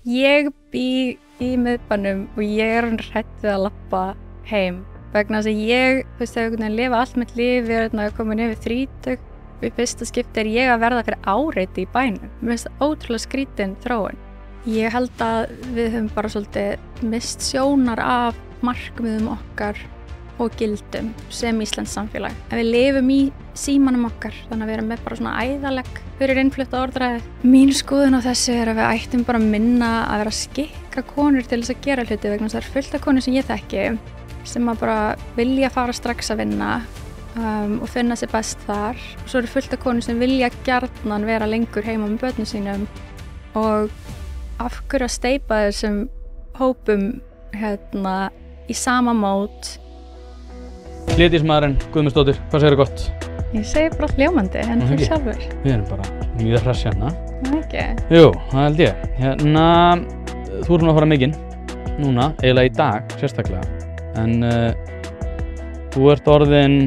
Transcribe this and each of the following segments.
Ég bý í miðbænum og ég hrædd við að labba heim vegna þess að ég, þú veist, hefur lifa allt mitt líf, ég komin yfir 30 og í fyrsta skipti ég að verða fyrir áreiti í bænum. Mér finnst það ótrúlega skrítin þróun. Ég held að við höfum bara svolítið mist sjónar af markmiðum okkar og gildum sem íslenskt samfélag. En við lifum í símanum okkar, þannig að við erum með bara svona æðalegg fyrir innflutta orðræði. Mín skoðun á þessu að við ættum bara að minna að vera að skikka konur til þess að gera hluti vegna þess að það er fullt af konur sem ég þekki sem að bara vilja fara strax að vinna og finna sér best þar. Og svo eru fullt af konur sem vilja gjarnan vera lengur heima með börnum sínum og af hverju að steypa þessum hópum í sama mót. Hlédísmaðurinn Guðmundsdóttir, hvað segirðu gott? Ég segi bara hljómandi, en þú sjálfur. Við erum bara mjög hress hérna. Ekki? Jú, það held ég. Þú erum að fara mikinn núna, eiginlega í dag sérstaklega. En þú ert orðin,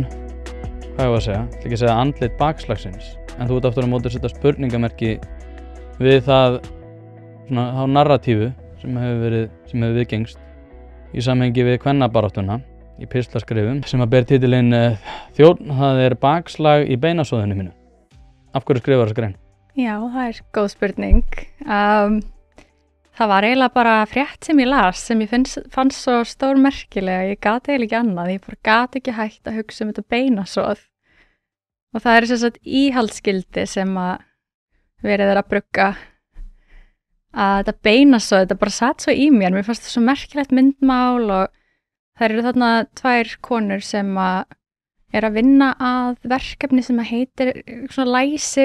hvað ég var að segja, ætla ekki að segja andlit bakslagsins, en þú ert aftur á móti að setja spurningamerki við það, svona, á narratífu sem hefur viðgengst í samhengi við kvennabaráttuna í píslaskrifum sem að ber titilinn Þjónn, það er bakslag í beinasóðinu mínu. Af hverju skrifar þessa grein? Já, það er góð spurning. Það var eiginlega bara frétt sem ég las sem ég fannst svo stórmerkilega. Ég gat eiginlega ekki annað. Ég bara gat ekki hægt að hugsa þetta beinasóð. Og það er sem sagt íhaldsgildi sem að verið að brugga að þetta beinasóð, þetta bara satt svo í mér. Mér fannst það svo merkilegt myndmál og það eru þarna 2 konur sem að vinna að verkefni sem að heitir svona læsi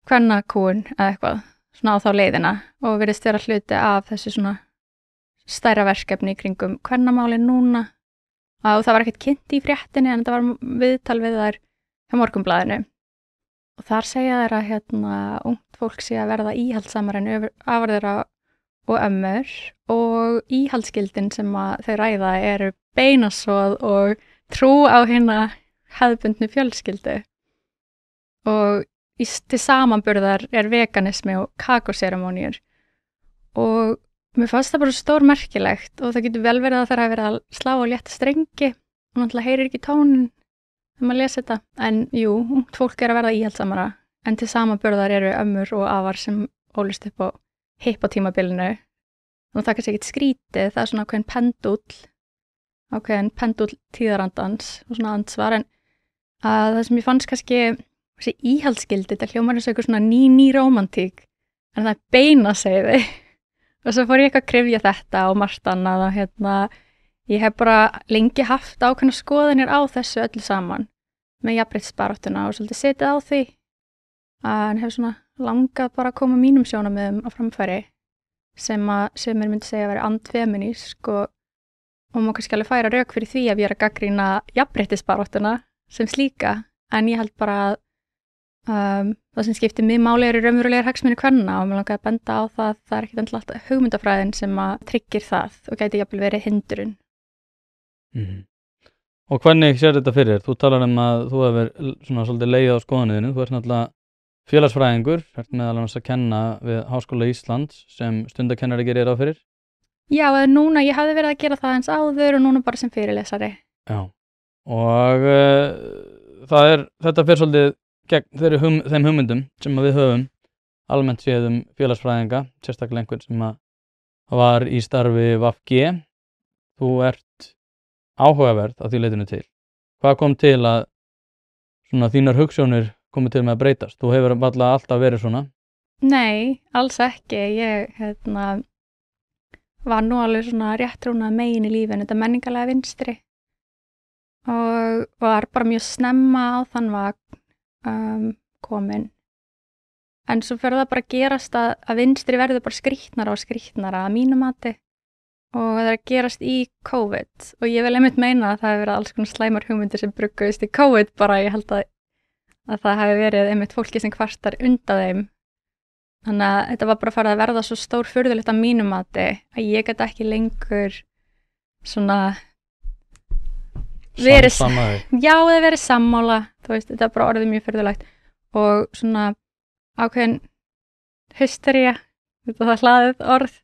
kvennakúgun eða eitthvað svona á þá leiðina og virðist vera hluti af þessu svona stærra verkefni í kringum kvennamálin núna og það var ekkert kynnt í fréttinni en þetta var viðtal við þær hjá Morgunblaðinu og þar segja þær að ungt fólk sé að verða íhaldsamar en afar þeirra og ömmur og íhaldsgildin sem að þau ræða eru beinasóð og trú á hina hefðbundnu fjölskyldu og til samanburðar er veganismi og kakóseremóníur og mér fannst það bara stór merkilegt og það getur vel verið að það hafi verið að slá á létta strengi og náttúrulega heyrir ekki tónin þegar maður lesi þetta en jú, ungt fólk að verða íhaldsamara en til samanburðar eru ömmur og afar sem ólust upp á hippatímabilinu og það er kannski ekkert skrítið, það er svona ákveðin pendúll tíðarandans og svona ansvar en það sem ég fannst kannski þessi íhaldsgildi, þetta hljómar eins og eitthvað svona ný rómantík en það er beinaseiði og svo fór ég eitthvað að kryfja þetta og margt annað og ég hef bara lengi haft ákveðna skoðanir á þessu öllu saman með jafnréttisbaráttuna og svolítið setið á því en hef svona langað bara að koma mínum sjónarmiðum á framfæri sem mér myndi segja að vera andfeminísk og má kannski alveg færa rök fyrir því að ég er að gagnrýna jafnréttisbaráttuna sem slíka en ég held bara að það sem skiptir mig máli eru raunverulegar hagsmunir kvenna og mér langaði að benda á það er ekkert endilega alltaf hugmyndafræðin sem að tryggir það og gæti jafnvel verið hindrun. Og hvernig sér þetta fyrir? Þú talar að þú hefur svona svolítið legið á skoðaniðinu, þú ert náttúrulega félagsfræðingur, ert meðal annars að kenna við Háskóla Íslands sem stundakennari gerir ráð fyrir? Já, núna, ég hafði verið að gera það eins áður og núna bara sem fyrirlesari. Já, og þetta fer svolítið gegn þeim hugmyndum sem við höfum almennt séð félagsfræðinga, sérstaklega einhvern sem var í starfi VG. Þú ert áhugaverð á því leitinu til. Hvað kom til að svona þínar hugsjónir komið til með að breytast? Þú hefur alltaf verið svona? Nei, alls ekki. Ég var nú alveg svona réttrúnað megin í lífinu, þetta menningarlega vinstri og var bara mjög snemma á þann vagn komin. En svo fyrir það bara að gerast að vinstri verður bara skrýtnara að mínu mati og það er að gerast í COVID og ég vil einmitt meina að það hefur verið alls konar slæmar hugmyndir sem brugguðist í COVID bara ég held að það hefði verið einmitt fólki sem kvartar undan þeim. Þannig að þetta var bara farið að verða svo stór furðulegt að mínum mati að ég get ekki lengur svona verið sammála, þú veist, þetta er bara orðið mjög furðulegt og svona ákveðin hystería það hlaðið orð,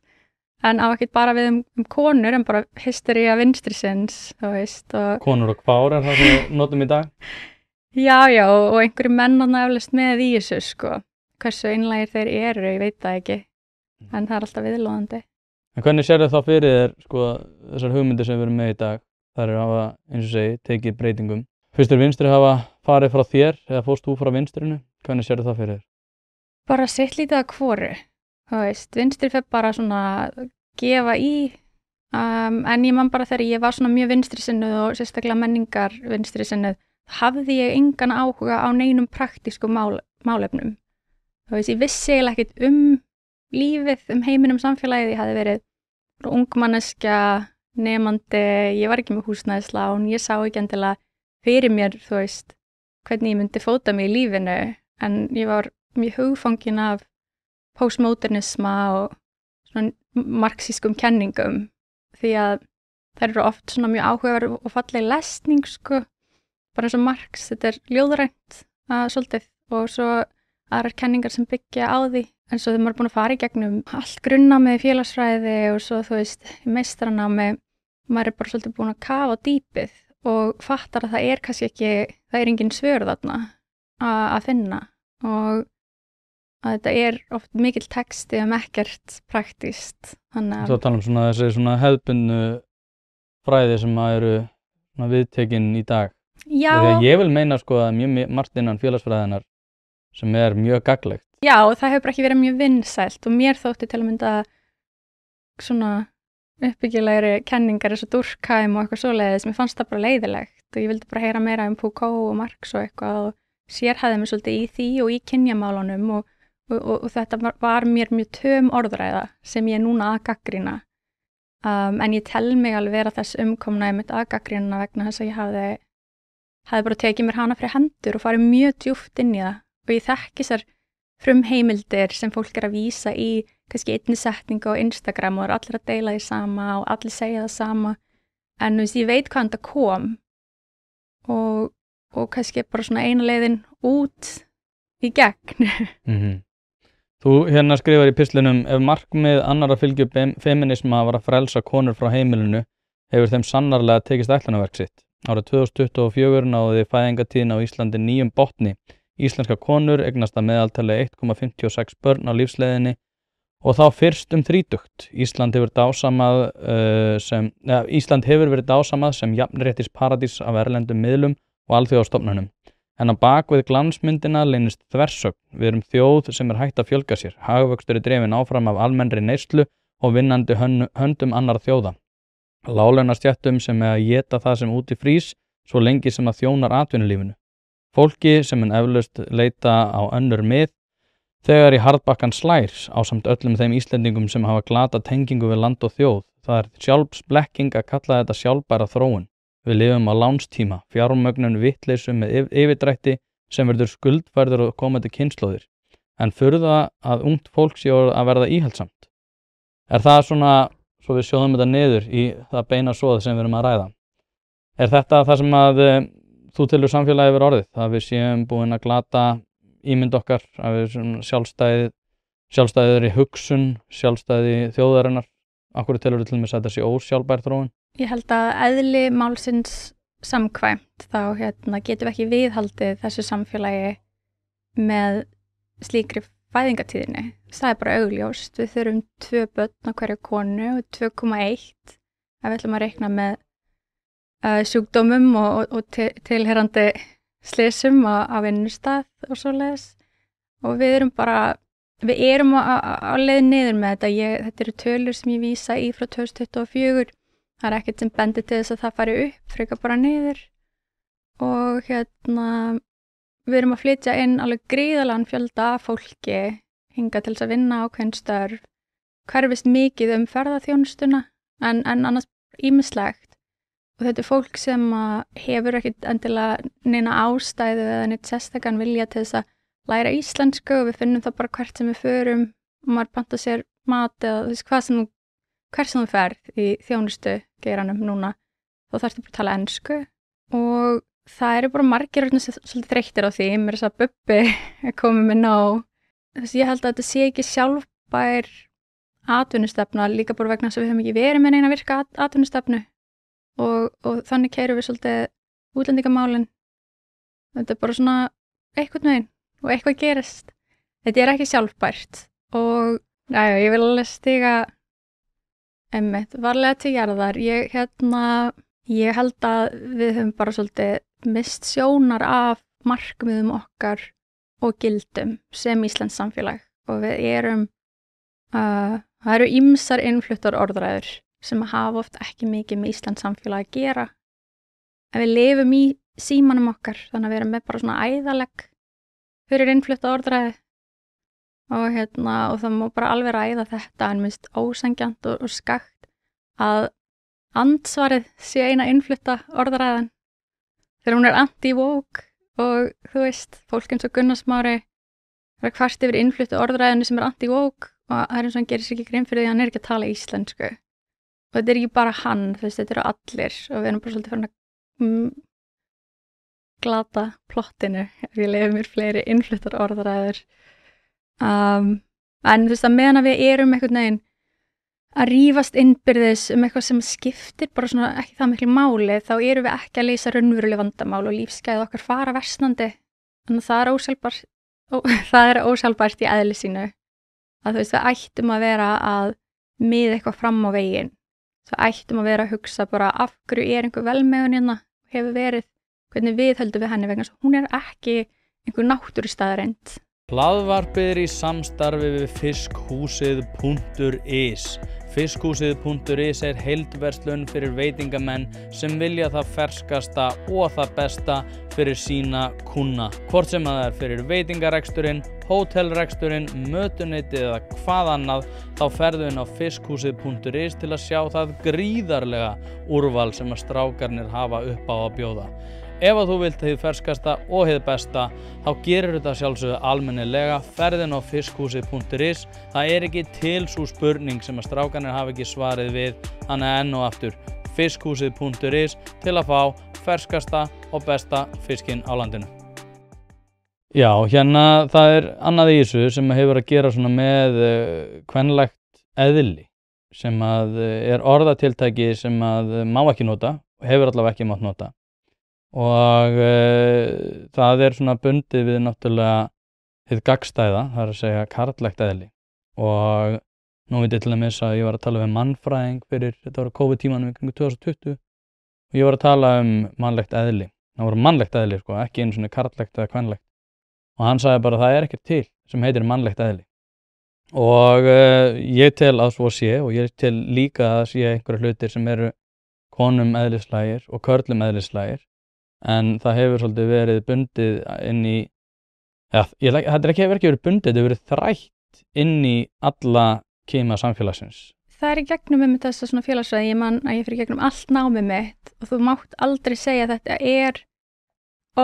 en á ekkert bara við konur, en bara hystería vinstrisins, þú veist. Konur og kvár það sem við notum í dag? Já, og einhverju menn eflaust með í þessu, sko. Hversu einlægir þeir eru, ég veit það ekki, en það alltaf viðloðandi. En hvernig sérðu þá fyrir þér, sko, þessar hugmyndir sem við erum með í dag? Það eru hafa, eins og segi, tekið breytingum. Fyrst vinstri hafa farið frá þér, eða fórst þú frá vinstrinu? Hvernig sérðu það fyrir þér? Bara sitt lítið að hvoru, þú veist, vinstri fer bara svona gefa í, en ég man bara þegar ég var svona mjög vinstrisinnuð og sérstaklega menningar vinstrisinnuð, hafði ég engan áhuga á neinum praktísku málefnum. Þú veist, ég vissi eiginlega ekkert lífið, heiminum, samfélagið. Ég hafði verið ungmanneskja, nemandi, ég var ekki með húsnæðislán, ég sá ekki endilega fyrir mér, þú veist, hvernig ég myndi fóta mig í lífinu, en ég var mjög hugfangin af postmodernisma og svona marxískum kenningum, því að þær eru oft svona mjög áhugaverð og falleg lesning, sko, bara eins og Marx, þetta ljóðrænt svolítið, og svo aðrar kenningar sem byggja á því, en svo þegar maður er búin að fara í gegnum allt grunnnámið í félagsfræði og svo, þú veist, í meistaranámi, maður er bara svolítið búin að kafa á dýpið og fattar að það er kannski ekki, það er engin svör þarna að finna, og að þetta er oft mikill texti ekkert praktískt. Svo tala svona þessi svona hefðbundnu fræði sem eru svona viðtekin í dag. Já. Þegar ég vil meina, sko, að mjög margt innan félagsfræðinar sem er mjög gagnlegt. Já, og það hefur bara ekki verið mjög vinsælt, og mér þótti til að mynda svona uppbyggilegri kenningar eins og Durkheim og eitthvað svoleiðis, mér fannst það bara leiðilegt og ég vildi bara heyra meira Foucault og Marx og eitthvað, og sérhæfði mig svolítið í því og í kynjamálunum, og þetta var mér mjög töm orðræða sem ég núna að gagnrýna, en ég tel mig alveg vera þess umkomna einmitt að gagnrýna vegna þess að ég hafði bara tekið mér hana fyrir hendur og farið mjög djúpt inn í það, og ég þekki þessar frumheimildir sem fólk er að vísa í kannski einni setningu á Instagram og allir að deila því sama og allir segja það sama, en þú veist, ég veit hvaðan það kom, og kannski bara svona eina leiðin út í gegn. Þú hérna skrifar í pislinum: ef markmið annarra fylgju feminisma var að frelsa konur frá heimilinu, hefur þeim sannarlega tekist ætlunarverk sitt. Árið 2024 náði fæðingatíðin á Íslandi nýjum botni. Íslenska konur eignast að meðaltali 1,56 börn á lífsleiðinni, og þá fyrst 30. Ísland hefur verið dásamað sem jafnréttis paradís af erlendum miðlum og alþjóðastofnunum. En á bak við glansmyndina leynist þversögn. Við erum þjóð sem er hætt að fjölga sér. Hagvöxtur er drifinn áfram af almennri neyslu og vinnandi höndum annarra þjóða. Láglaunastéttum sem er að éta það sem úti frýs svo lengi sem að þjónar atvinnulífinu. Fólki sem mun eflaust leita á önnur mið þegar í harðbakkan slær, ásamt öllum þeim Íslendingum sem hafa glatað tengingu við land og þjóð. Það er sjálfsblekking að kalla þetta sjálfbæra þróun. Við lifum á lánstíma, fjármögnun vitleysu með yfirdrætti sem verður skuldfærður og komandi kynslóðir. En furða að ungt fólk sé að verða íhaldsamt. Er það svona, svo við sjóðum þetta niður í það beina svoð sem við erum að ræða? Er þetta það sem að þú telur samfélagi verið orðið? Það við séum búin að glata ímynd okkar, að við sjálfstæðir í hugsun, sjálfstæði þjóðarinnar? Akkur telur þú til dæmis að þetta sé ósjálfbær þróun? Ég held að eðli málsins samkvæmt þá getum við ekki viðhaldið þessu samfélagi með slíkri fæðingatíðinni. Það er bara augljóst. Við þurfum 2 börn á hverju konu og 2,1 ef við ætlum að reikna með sjúkdómum og tilheyrandi slysum á vinnustað og svoleiðis. Og við erum á leið niður með þetta. Þetta eru tölur sem ég vísa í frá 2024. Það er ekkert sem bendir til þess að það fari upp, frekar bara niður. Og við erum að flytja inn alveg gríðarlegan fjölda af fólki hingað til þess að vinna ákveðin störf. Hverfist mikið ferðaþjónustuna en annars ýmislegt. Og þetta er fólk sem hefur ekkert endilega neina ástæðu eða neitt sérstakann vilja til þess að læra íslensku, og við finnum það bara hvert sem við förum og maður panta sér mat eða hvert sem þú ferð í þjónustu geiranum núna, þá þarftu bara að tala ensku, og það eru bara margir svolítið þreyttir á því. Mér þess að Bubbi er komið með nóg. Ég held að þetta sé ekki sjálfbær atvinnustefna líka bara vegna þess að við höfum ekki verið með neina virka atvinnustefnu og þannig keyrum við svolítið útlendingamálin. Þetta bara svona eitthvað megin og eitthvað gerist. Þetta ekki sjálfbært og ég vil alveg stiga einmitt varlega til jarðar. Ég held að við höfum bara svolítið mist sjónar af markmiðum okkar og gildum sem íslenskt samfélag og við það eru ýmsar innfluttar orðræður sem hafa oft ekki mikið með íslenskt samfélag að gera. En við lifum í símanum okkar þannig að við erum með bara svona æðalegg fyrir innflutta orðræði og það má bara alveg ræða þetta en minnst ósanngjarnt og skakt að andsvarið sé eina innflutta orðræðan þegar hún anti-woke og þú veist, fólk eins og Gunnar Smári hvart yfir innfluttu orðræðinu sem anti-woke og það eins og hann gerir sér ekki grein fyrir því að hann ekki að tala íslensku og þetta ekki bara hann, þú veist, þetta eru allir og við erum bara svolítið farin að glata plottinu ef ég leyfi mér fleiri innfluttar orðræður en þú veist að meðan við erum einhvern veginn að rífast innbyrðis eitthvað sem skiptir bara svona ekki það miklu máli þá erum við ekki að leysa raunveruleg vandamál og lífsgæði okkar fara versnandi þannig að það er ósjálfbært í eðli sínu að þú veist við ættum að vera að miða eitthvað fram á veginn það ættum að vera að hugsa bara af hverju einhver velmegun hérna hefur verið hvernig við höldum við henni vegna hún ekki einhver náttúrustaðarend. Hlaðvarpið í samstarfi við fiskhúsið.is. Fiskhúsið.is heildverslun fyrir veitingamenn sem vilja það ferskasta og það besta fyrir sína kúnna. Hvort sem það fyrir veitingareksturinn, hótelreksturinn, mötuneytið eða hvað annað, þá ferðu inn á fiskhúsið.is til að sjá það gríðarlega úrval sem að strákarnir hafa upp á að bjóða. Ef að þú vilt hið ferskasta og hið besta, þá gerir þetta sjálfsögðu almennilega, ferðin á fiskhúsið.is. Það ekki til sú spurning sem að strákarnir hafa ekki svarið við, þannig enn og aftur fiskhúsið.is til að fá ferskasta og besta fiskinn á landinu. Já, hérna það annað í þessu sem hefur að gera svona með kvenlegt eðli, sem að orðatiltæki sem að má ekki nota, hefur allavega ekki mátt nota. Og það svona bundið við náttúrulega hið gagnstæða, það að segja karllægt eðli. Og nú veit ég til dæmis að ég var að tala við mannfræðing fyrir, þetta var COVID-tímanum í kringum 2020 og ég var að tala mannlegt eðli. Það voru mannlegt eðli, sko, ekki einu svona karllægt eða kvenlegt. Og hann sagði bara það ekkert til sem heitir mannlegt eðli. Og ég tel að svo sé og ég tel líka að sé einhverja hlutir sem eru konum eðlislægir og körlum eðlislægir. En það hefur svolítið verið bundið inn í, þetta hefur ekki verið bundið, þetta hefur verið þrætt inn í alla kima samfélagsins. Það í gegnum með þessa svona félagsfræði, ég man að ég fyrir gegnum allt námið mitt og þú mátt aldrei segja að þetta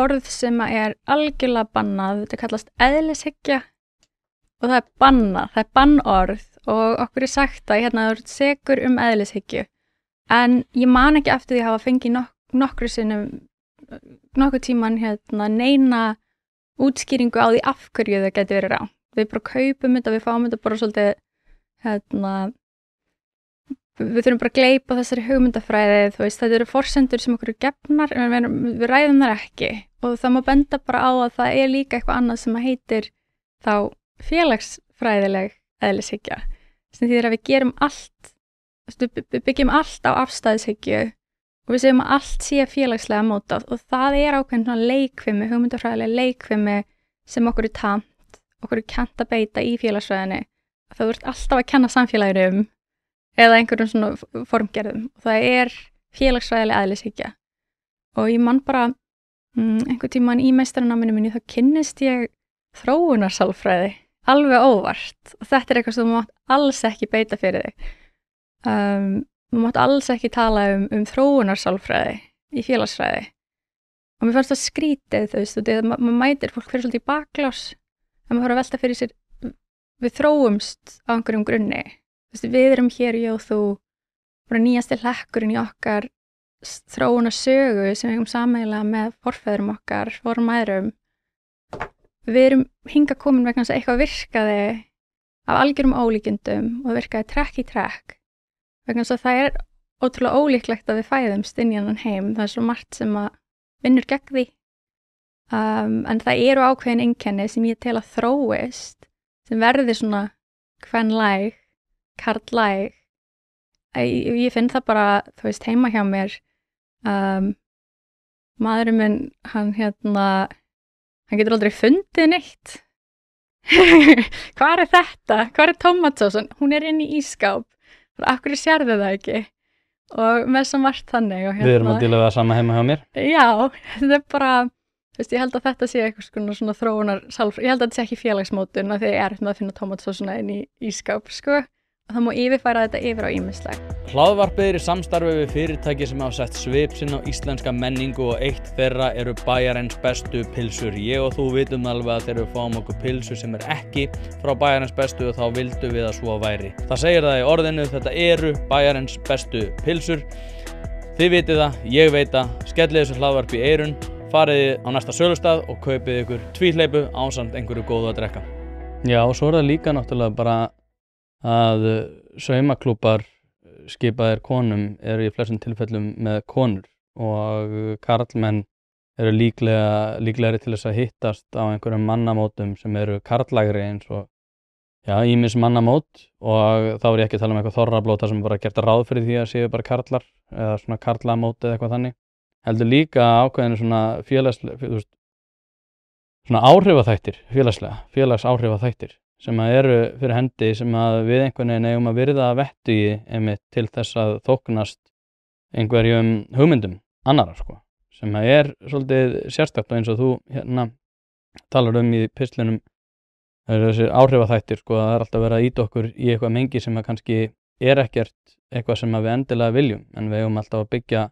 orð sem algjörlega bannað, þetta kallast eðlishyggja og það bannað, það bannorð og okkur sagt að hérna það eru sekur eðlishyggju. En ég man ekki eftir því að hafa fengið nokkru sinnum nokkuð tíman neina útskýringu á því af hverju það gæti verið rangt. Við bara kaupum þetta, við fáum þetta bara svolítið við þurfum bara að gleypa þessari hugmyndafræði, þú veist, þetta eru forsendur sem okkur gefnar, en við ræðum þar ekki og það má benda bara á að það líka eitthvað annað sem heitir þá félagsfræðileg eðlishyggja, sem þýðir að við gerum allt, við byggjum allt á afstæðishyggju og við segjum að allt sé félagslega mótað og það ákveðin svona leikfimi, hugmyndafræðileg leikfimi sem okkur tamt, okkur kennt að beita í félagsfræðinni. Það ert alltaf að kenna samfélaginu eða einhverjum svona formgerðum og það félagsfræðileg eðlishyggja. Og ég man bara einhvern tímann í meistaranáminu minni þá kynnist ég þróunarsálfræði alveg óvart og þetta eitthvað sem þú mátt alls ekki beita fyrir þig. Þú mátt alls ekki tala þróunarsálfræði í félagsfræði og mér fannst það skrítið, þú veist, maður mætir fólk fyrir svolítið í baklás en maður fara að velta fyrir sér, við þróumst á einhverjum grunni, þú veist, við erum hér ég og þú, bara nýjasti hlekkurinn í okkar þróunarsögu sem við hefum sameiginlega með forfeðrum okkar, formæðrum, við erum hingað komin vegna þess að eitthvað virkaði af algjörum ólíkindum og virkaði trekk í trekk vegna þess að það ótrúlega ólíklegt að við fæðumst inn í þennan heim, það svo margt sem að vinnur gegn því en það eru ákveðin einkenni sem ég tel að þróist sem verði svona kvenlæg, karllæg ég finn það bara, þú veist, heima hjá mér maðurinn minn, hann getur aldrei fundið neitt hvað þetta? Hvað tómatsósan? Hún inn í ískáp af hverju sérðu það ekki? Og með svo margt þannig og Við erum að díla við það sama heima hjá mér Já, þetta bara þú veist, ég held að þetta sé eitthvað svona þróunar ég held að þetta sé ekki félagsmótun að þið með að finna tómatsósuna inn í ískáp sko. Og það má yfirfæra þetta yfir á ýmislegt. Hlaðvarpið í samstarfi við fyrirtæki sem hafa sett svip sinn á íslenska menningu og eitt þeirra eru Bæjarins bestu pylsur. Ég og þú vitum alveg að þegar við fáum okkur pylsu sem ekki frá Bæjarins bestu og þá vildum við að svo væri. Það segir það í orðinu, þetta eru Bæjarins bestu pylsur. Þið vitið það, ég veit það, skellið þessu hlaðvarpi í eyrun, farið á næsta sölustað og kaupið ykkur tvíhleypu ásamt einhverju góðu að drekka. Já, og svo það líka náttúrulega bara að saumaklúbbar skipaðir konum eru í flestum tilfellum með konur og karlmenn eru líklegri til þess að hittast á einhverjum mannamótum sem eru karllægri eins og ýmis mannamót og þá er ég ekki að tala um eitthvað þorrablóta sem bara gert ráð fyrir því að séu bara karlar eða svona karlamót eða eitthvað þannig heldur líka ákveðinu svona félagslega svona áhrifaþættir félagsáhrifaþættir sem eru fyrir hendi sem að við einhvern veginn eigum að virða að vettugi einmitt til þess að þóknast einhverjum hugmyndum annarra sko, sem að svolítið sérstakt og eins og þú talar í pistlinum þessi áhrifaþættir sko, það alltaf verið að ýta okkur í eitthvað mengi sem að kannski ekkert eitthvað sem að við endilega viljum en við eigum alltaf að byggja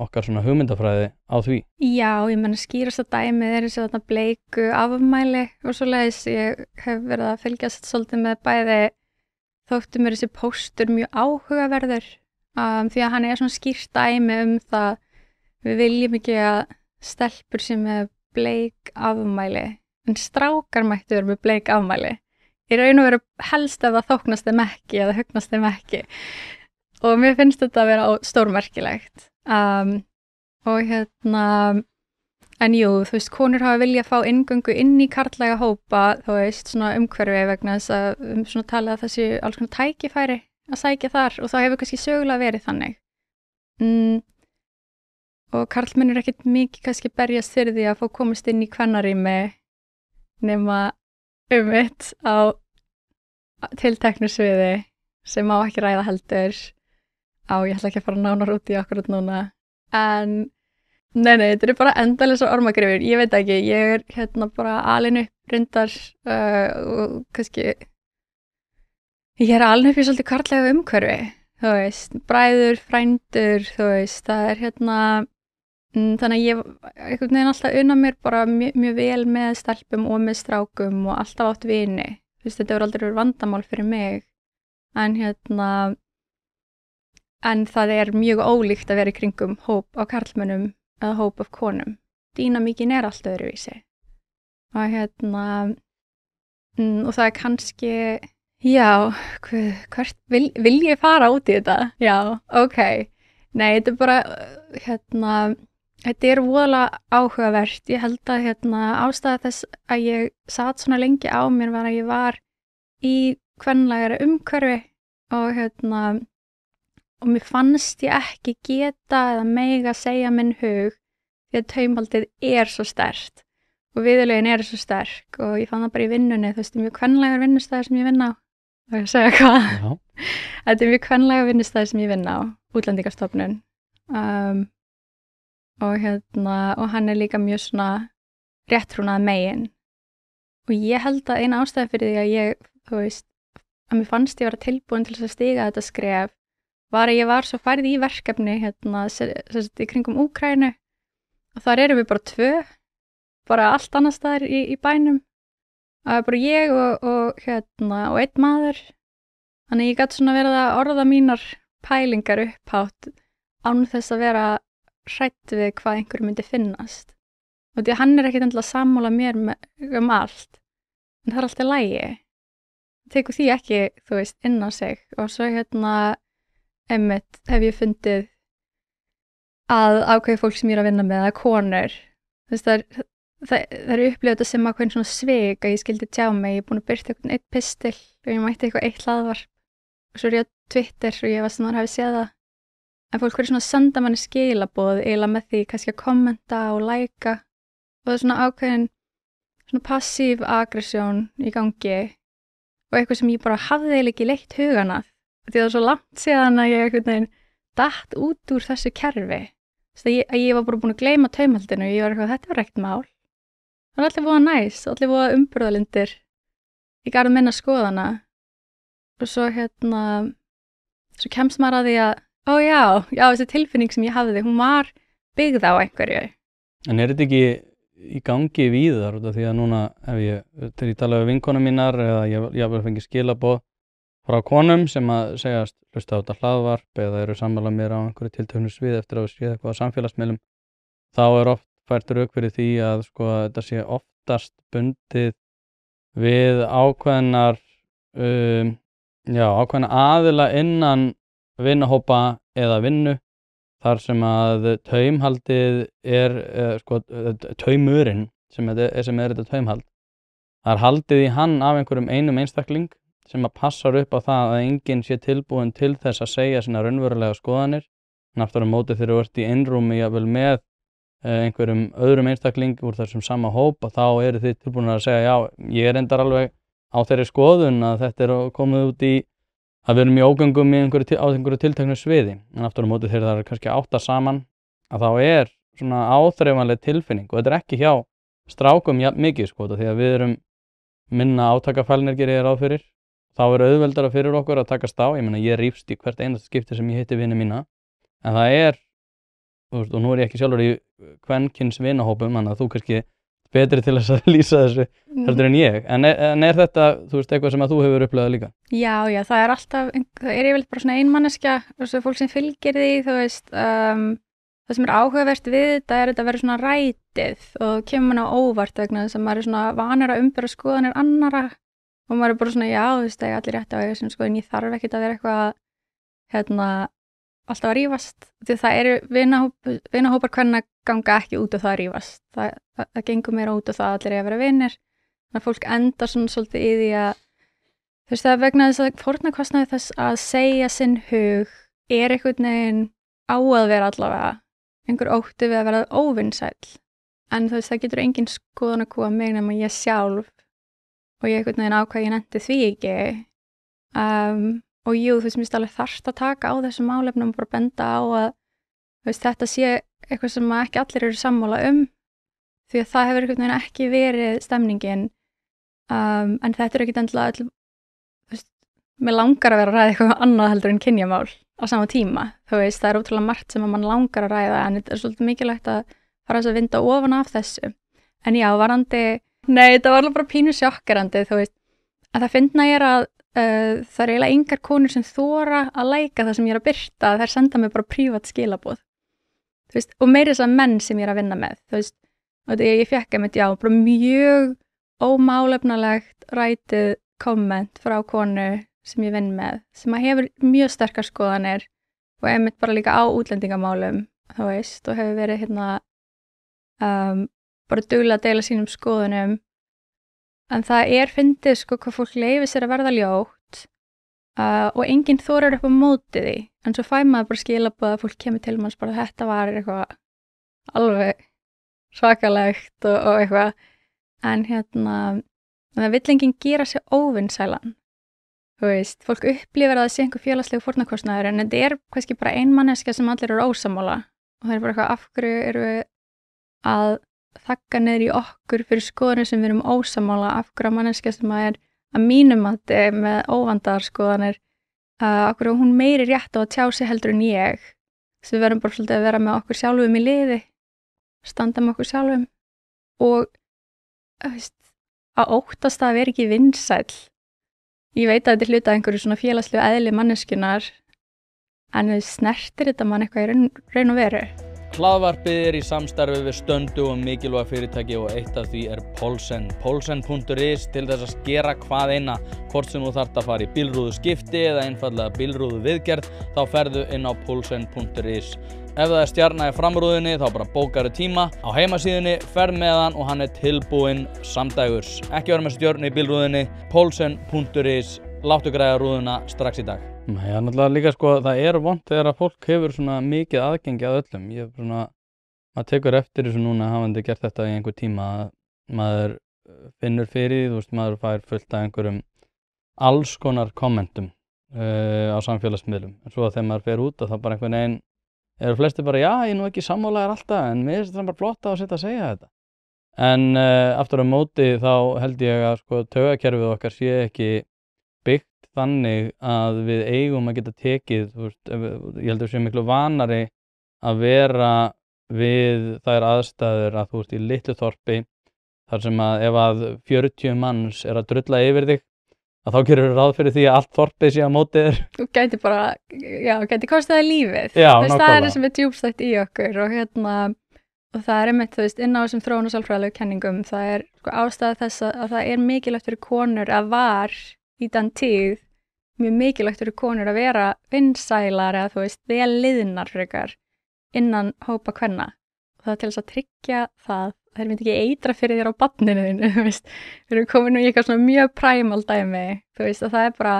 okkar svona hugmyndafræði á því. Já, ég menna skýrasta dæmið þessi þarna bleiku afmæli og svoleiðis, ég hef verið að fylgjast svolítið með bæði þóttu mér þessi póstur mjög áhugaverður því að hann svona skýrt dæmi það við viljum ekki að stelpur sem með bleik afmæli en strákar mættu vera með bleik afmæli. Í raun og veru helst ef það þóknast þeim ekki eða hugnast þeim ekki og mér finnst þetta að vera stórmerkilegt. Og en jú, þú veist, konur hafa viljað fá inngöngu inn í karllæga hópa, þú veist, svona umhverfi vegna þess að svona talið að það séu alls konar tækifæri að sækja þar og það hefur kannski sögulega verið þannig. Og karlmenn ekkert mikið kannski berjast fyrir því að fá komast inn í kvennarými nema mitt á tilteknu sviði sem má ekki ræða heldur. Ég ætla ekki að fara nánar út í akkurat núna en nei, þetta bara endalausar ormagrifir, ég veit ekki ég bara alin upp reyndar og kannski ég alin upp í svolítið karllega umhverfi, þú veist bræður, frændur, þú veist það þannig að ég einhvern veginn alltaf unna mér bara mjög vel með stelpum og með strákum og alltaf átt vini, þú veist þetta aldrei verið vandamál fyrir mig en það mjög ólíkt að vera í kringum hóp á karlmönnum eða hóp af konum. Dýnamíkin allt öðruvísi. Og og það kannski, hvert vil ég fara út í þetta? Já, ok. Nei, þetta bara, þetta voðalega áhugavert. Ég held að ástæða þess að ég sat svona lengi á mér var að ég var í kvenlægara umhverfi og og mér fannst ég ekki geta eða mega segja minn hug því að taumhaldið svo sterkt og viðurlögin svo sterk og ég fann það bara í vinnunni, þú veist, mjög kvenlægur vinnustæðir sem ég vinn á. Það ég að segja hvað? Já. Þetta mjög kvenlægur vinnustæðir sem ég vinn á, Útlendingastofnun. Og hann líka mjög svona réttrúnað megin. Og ég held að eina ástæðan fyrir því að ég, þú veist, að mér fannst ég vera tilbúin til þess að stíga þetta skref var að ég var svo færið í verkefni í kringum Úkraínu og þar erum við bara 2 bara allt annars staðar í bænum bara ég og einn maður þannig ég gat svona verið að orða mínar pælingar upphátt án þess að vera hrædd við hvað einhverju myndi finnast og því að hann ekkert endilega sammála mér allt en það alltaf í lagi tekur því ekki, þú veist, inn á sig og svo einmitt hef ég fundið að ákveði fólk sem ég er að vinna með, að konur, þú veist, það eru upplifað þetta sem ákveðin svona svik að ég skildi tjá mig, ég er búin að byrta einhvern eitt pistil og ég mætti eitthvað eitt hlaðvarp og svo er ég á Twitter og ég var sem það hafi séð það, en fólk verður svona að senda manni skilaboð eiginlega með því kannski að kommenta og læka og það er svona ákveðin svona passív aggressjón í gangi og eitthvað sem ég bara hafði eiginlega ekki leitt hugan að því það var svo langt síðan að ég einhvern veginn datt út úr þessu kerfi þess að ég var bara búin að gleyma taumhaldinu og ég var eitthvað, þetta var ekkert mál það var allir voða næs, allir voða umburðalindir ég garði minna skoðana og svo svo kemst maður að því að já, þessi tilfinning sem ég hafði, hún var byggð á einhverju. En er þetta ekki í gangi víðar út af því að núna þegar ég tala við vinkonum mínar eða ég hef fengið skilaboð frá konum sem að segjast hlusta á þetta hlaðvarp eða eru sammála mér á einhverju tilteknu svið eftir að við séð eitthvað á samfélagsmiðlum, þá er oft fært rök fyrir því að sko þetta sé oftast bundið við ákveðna aðila innan vinahópa eða vinnu þar sem að taumhaldið er taumurinn sem er þetta taumhald það er haldið í hann af einhverjum einum einstakling sem að passar upp á það að enginn sé tilbúin til þess að segja sína raunverulega skoðanir en aftur á móti þegar þú ert í einrúmi jafnvel með einhverjum öðrum einstakling úr þessum sama hóp og þá eru þið tilbúin að segja já, ég er endar alveg á þeirri skoðun að þetta er komið út í að við erum í ógöngum á einhverju tilteknu sviði en aftur á móti þegar það er kannski átta saman að þá er svona áþreifanleg tilfinning og þetta er ekki hjá strákum jafn mikið sko því að við erum minna átakafælnir gerir ég ráð fyrir þá er auðveldara fyrir okkur að takast á ég meina ég rífst í hvert einasta skipti sem ég hitti vini mína en það er og nú er ég ekki sjálfur í kvenkyns vinahópum þannig að þú kannski betri til þess að lýsa þessu heldur en ég en er þetta, þú veist, eitthvað sem að þú hefur upplifað líka? Já, það er alltaf það er yfirleitt bara svona einmanneskja og svo fólk sem fylgir því, þú veist það sem er áhugavert við þetta er þetta að vera svona rætið og kemur mann á óvart vegna þess að maður er svona vanur að umbera skoðanir annara og maður er bara svona, já, þú veist, það er allir rétt á þessum skoðun, ég þarf ekkert að vera eitthvað alltaf að rífast því það eru vinahópar hvernig ganga ekki út af það að rífast það gengur meira út af það allir að vera vinir þannig að fólk endar svona svolítið í því að þú veist það er vegna þess að fórnarkostnaði þess að segja sinn hug er einhvern veginn á að vera allavega einhver ótti við að vera óvinnsæll en þú veist það getur engin skoðun að kúa mig nema ég sjálf og ég einhvern veginn ákvað ég nefndi því ekki og jú, þú veist, mér finnst alveg þarft að taka á þessum málefnum og bara benda á að veist, þetta sé eitthvað sem ekki allir eru sammála því að það hefur einhvern veginn ekki verið stemningin en þetta er ekkert endilega þú veist, mér langar að vera að ræða eitthvað annað heldur en kynjamál á sama tíma, þú veist, það er ótrúlega margt sem að mann langar að ræða en þetta er svolítið mikilvægt að fara þess að vinda ofan af þessu en já, þetta var alveg bara pínu sjokkerandi, þú veist, að það finna ég að það er eiginlega engar konur sem þora að læka það sem ég er að birta þær senda mig bara prívat skilaboð þú veist, og meira þess að menn sem ég er að vinna með þú veist, og ég fekk bara mjög ómálefnalegt rætið komment frá konu sem ég vinn með sem að hefur mjög sterkar skoðanir og einmitt bara líka á útlendingamálum þú veist, og hefur verið bara duglega að deila sínum skoðunum en það er fyndið sko hvað fólk leyfir sér að verða ljótt og enginn þorar upp á móti því en svo fæ maður bara skilaboð að fólk kemur til manns bara þetta var eitthvað alveg svakalegt og eitthvað en það vill enginn gera sér óvinnsælan þú veist, fólk upplifir að það sé einhver félagslegu fórnarkostnaður en þetta er kannski bara ein manneskja sem allir eru ósammála og það er bara eitthvað af hverju eru við að þagga niður í okkur fyrir skoðanir sem við erum ósammála af hverju manneskja sem er að mínum með óvandaðar skoðanir af hverju hún meiri rétt á að tjá sig heldur en ég þess við verðum bara svolítið að vera með okkur sjálfum í liði standa með okkur sjálfum og veist, að óttast að vera ekki vinsæll ég veit að þetta er hluta einhverju svona félagslegu eðli manneskjunar en við snertir þetta mann eitthvað í raun og veru Hlaðvarpið í samstarfi við stöndu og mikilvæg fyrirtæki og eitt af því Poulsen. Poulsen.is til þess að skera hvað eina, hvort sem þú þarft að fara í bílrúðu skipti eða einfallega bílrúðu viðgerð, þá ferðu inn á Poulsen.is. Ef það stjarna í framrúðinni þá bara bókaru tíma á heimasíðunni, ferð með hann og hann tilbúinn samdægurs. Ekki vera með stjörnu í bílrúðinni, Poulsen.is, láttu græja rúðuna strax í dag. Já, náttúrulega líka það vont þegar að fólk hefur svona mikið aðgengi að öllum. Maður tekur eftir þessu núna hafandi gert þetta í einhver tíma að maður finnur fyrir því, maður fær fullt af einhverjum alls konar kommentum á samfélagsmiðlum. En svo að þegar maður fer út og þá bara einhvern veginn eru flestir bara, já, ég nú ekki sammálaður alltaf, en mér finnst það bara flott að setja að segja þetta. En aftur á móti þá held ég að taugakerfið okkar sé ekki byggt þannig að við eigum að geta tekið, ég held að við séum miklu vanari að vera við þær aðstæður að þú ert í litlu þorpi þar sem að ef að 40 manns að drulla yfir þig, að þá gerir ráð fyrir því að allt þorpið sé á móti þér. Þú gæti bara, já, gæti kostaði lífið. Já, nákvæmlega. Það er það sem djúpstætt í okkur og það einmitt, inn á þessum þróun og sálfræðilegu kenningum, það ástæða þess að það mikilvægt fyrir konur að var í þann tíð mjög mikilvægt fyrir konur að vera vinsælar eða vel liðnar frekar innan hópa kvenna. Og það til þess að tryggja það þeir myndi ekki eitra fyrir þér á barninu þínu, við erum komin í eitthvað svona mjög primal dæmi, að það bara,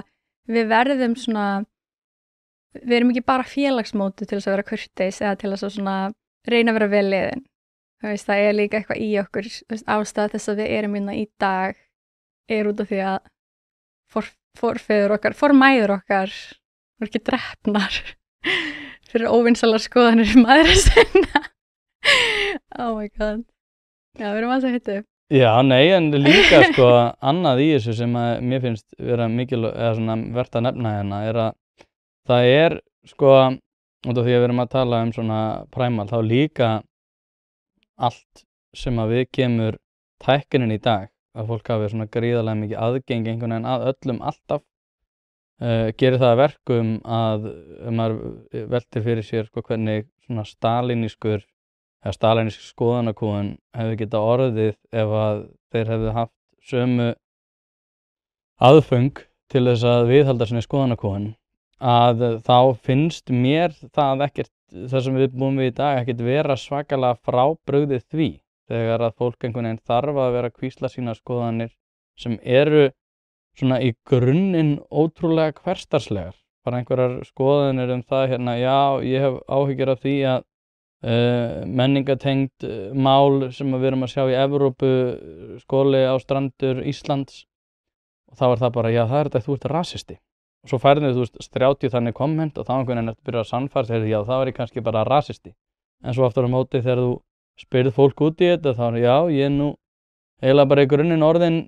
við verðum svona, við erum ekki bara félagsmóti til þess að vera kurteis eða til þess að svona reyna að vera vel liðin. Það líka eitthvað í okkur, ástæða þess að við erum í dag út af því að forfeður okkar, formæður okkar voru ekki drepnar fyrir óvinsalar skoðanir maðurinn sinna. Oh my god. Já, við erum að hittu. Já, nei, en líka annað í þessu sem að mér finnst vera mikilvægt eða svona vert að nefna hérna að það út af því að við erum að tala svona primal, þá líka allt sem að við kemur tæknin í dag, að fólk hafi svona gríðarlega mikið aðgengi einhvern veginn að öllum alltaf, gerir það að verkum að maður veltir fyrir sér hvernig svona stalínísk skoðanakúgun hefði getað orðið ef að þeir hefðu haft sömu aðföng til þess að viðhalda sinni skoðanakúgun, að þá finnst mér það sem við búum við í dag ekkert vera svakalega frábrugðið því. Þegar að fólk einhvern veginn þarf að vera að hvísla sína skoðanir sem eru svona í grunninn ótrúlega hversdagslegar. Bara einhverjar skoðanir það já, ég hef áhyggjur af því að menningatengd mál sem við erum að sjá í Evrópu, skóli á strandur Íslands, og þá það bara, já, það þetta þú ert rasisti. Og svo færðum við 30 þannig komment og þá einhvern veginn byrja að sannfæra, já, þá ég kannski bara rasisti. En svo aftur á móti þegar þú spyrð fólk út í þetta, þá já, ég nú eiginlega bara í grunninn orðin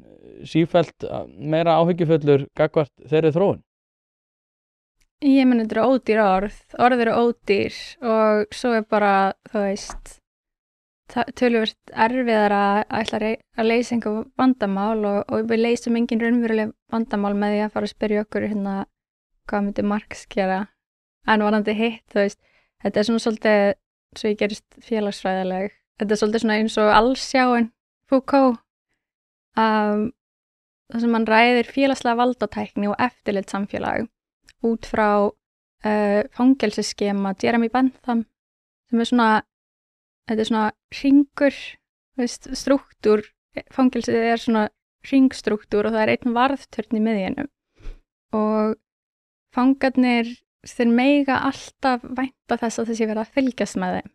sífellt meira áhyggjufullur gagnvart þeirri þróun. Ég meni, þetta ódýr orð eru ódýr og svo bara, töluvert erfiðar að ætla að leysa einhver vandamál og við leysum engin raunveruleg vandamál með því að fara að spyrja okkur hvað myndi Marx gera. En varðandi hitt, þetta svona svolítið, svo ég gerist félagsfræðileg, þetta svolítið svona eins og allsjáin Foucault, þar sem hann ræðir félagslega valdatækni og eftirlit samfélag út frá fangelsisskema Jeremy Bentham, sem svona, þetta svona hringur, struktúr, fangelsið svona hringstruktúr og það einn varðturn í miðjunum og fangarnir þeir mega alltaf vænta þess að þessi verið að fylgjast með þeim.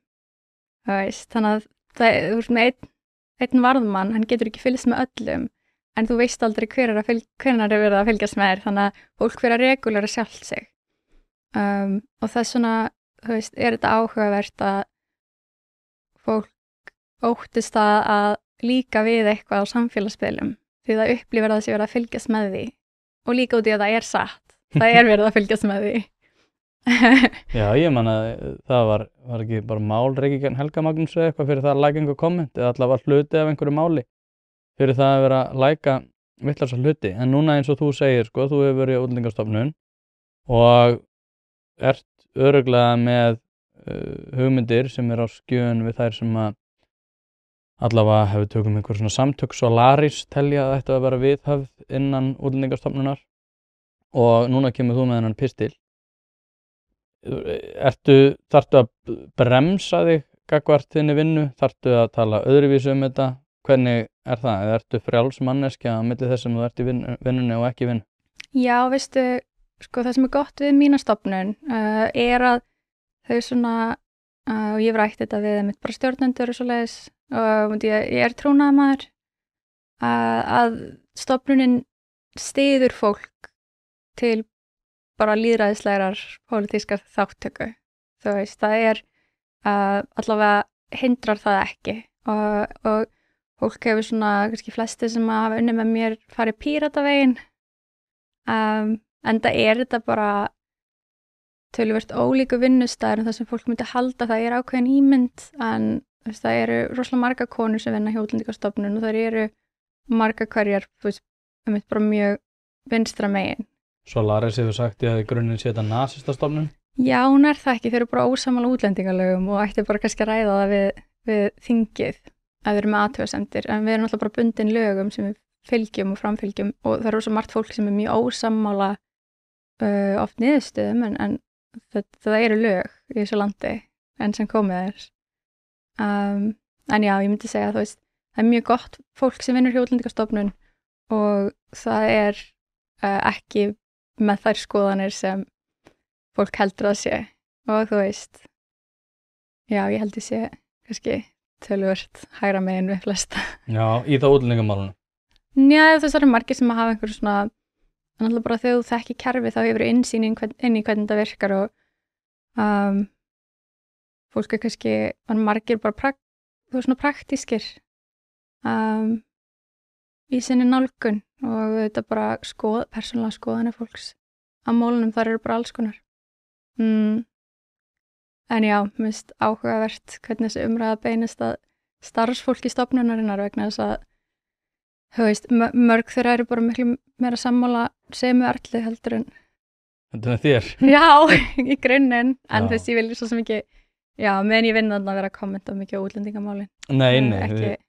Þannig að þú ert með einn varðmann, hann getur ekki fylgst með öllum, en þú veist aldrei hvenær verið að fylgjast með þér, þannig að fólk verið að regulera sjálft sig. Og þess svona, þetta áhugavert að fólk óttist að líka við eitthvað á samfélagsspilum, því það upplifir að þessi verið að fylgjast með því og líka út í að það satt, það verið að fylgjast með því. Já, ég man að það var ekki bara mál Reykjavík Helga Magnús eða eitthvað fyrir það að læka einhver komment eða allavega hluti af einhverju máli fyrir það að vera að læka vitlausa hluti. En núna eins og þú segir, þú hefur verið í Útlendingastofnun og ert örugglega með hugmyndir sem á skjön við þær sem að allavega hefur tökum einhver svona samtök Solaris telja að þetta að vera viðhöfð innan Útlendingastofnunar og núna kemur þú með þennan pistil. Þarftu að bremsa þig gagnvart þinni vinnu? Þarftu að tala öðruvísi þetta? Hvernig það? Eða ertu frjáls manneskja á milli þess sem þú ert í vinnunni og ekki vinnu? Já, veistu, sko það sem gott við mína stofnun að þau svona, og ég hef rætt þetta við mitt bara stjórnendur og svoleiðis og ég trúnaðarmaður að stofnunin styður fólk til bara lýðræðislegar pólitískar þáttöku. Þú veist, það allavega hindrar það ekki og fólk hefur svona, kannski flesti sem hafa unnið með mér farið Pírataveginn en það þetta bara töluvert ólíku vinnustæður þar sem fólk myndi halda það ákveðin ímynd en það eru rosalega marga konur sem vinna hjá Útlendingastofnun og það eru marga hverjar, þú veist, bara mjög vinstra megin. Solaris hefur sagt að í grunninn sé þetta nasistastofnun? Já, hún það ekki, þeir eru bara ósammála útlendingalögum og ætti bara kannski að ræða það við þingið að við erum með athugasemdir, en við erum alltaf bara bundin lögum sem við fylgjum og framfylgjum og það eru svo margt fólk sem mjög ósammála oft niðurstöðum en það eru lög í þessu landi enn sem komið en já, ég myndi segja að þú veist, það mjög gott fólk sem vinnur hjá Útlendingastofnun og það ekki með þær skoðanir sem fólk heldur að sé og þú veist, já, ég held ég sé kannski töluvert hægra megin við flesta. Já, í það útlendingamálunum? Já, það eru margir sem hafa einhver svona en alltaf bara þegar þú þekki kerfi þá hefur innsýn inn í hvernig það virkar og fólk kannski, margir bara svona praktískir í sinni nálgun og þetta bara persónulega skoðanir fólks á málunum, þar eru bara alls konar. En já, mér finnst áhugavert hvernig þessi umræða beinist að starfsfólki stofnunarinnar vegna þess að þú veist, mörg þeirra eru bara miklu meira sammála semu Erlu heldur en Þetta þér? Já, í grunninn, en þú veist, ég vil svo sem ekki meðan ég vinn þarna að vera að kommenta mikið á útlendingamálin. Nei,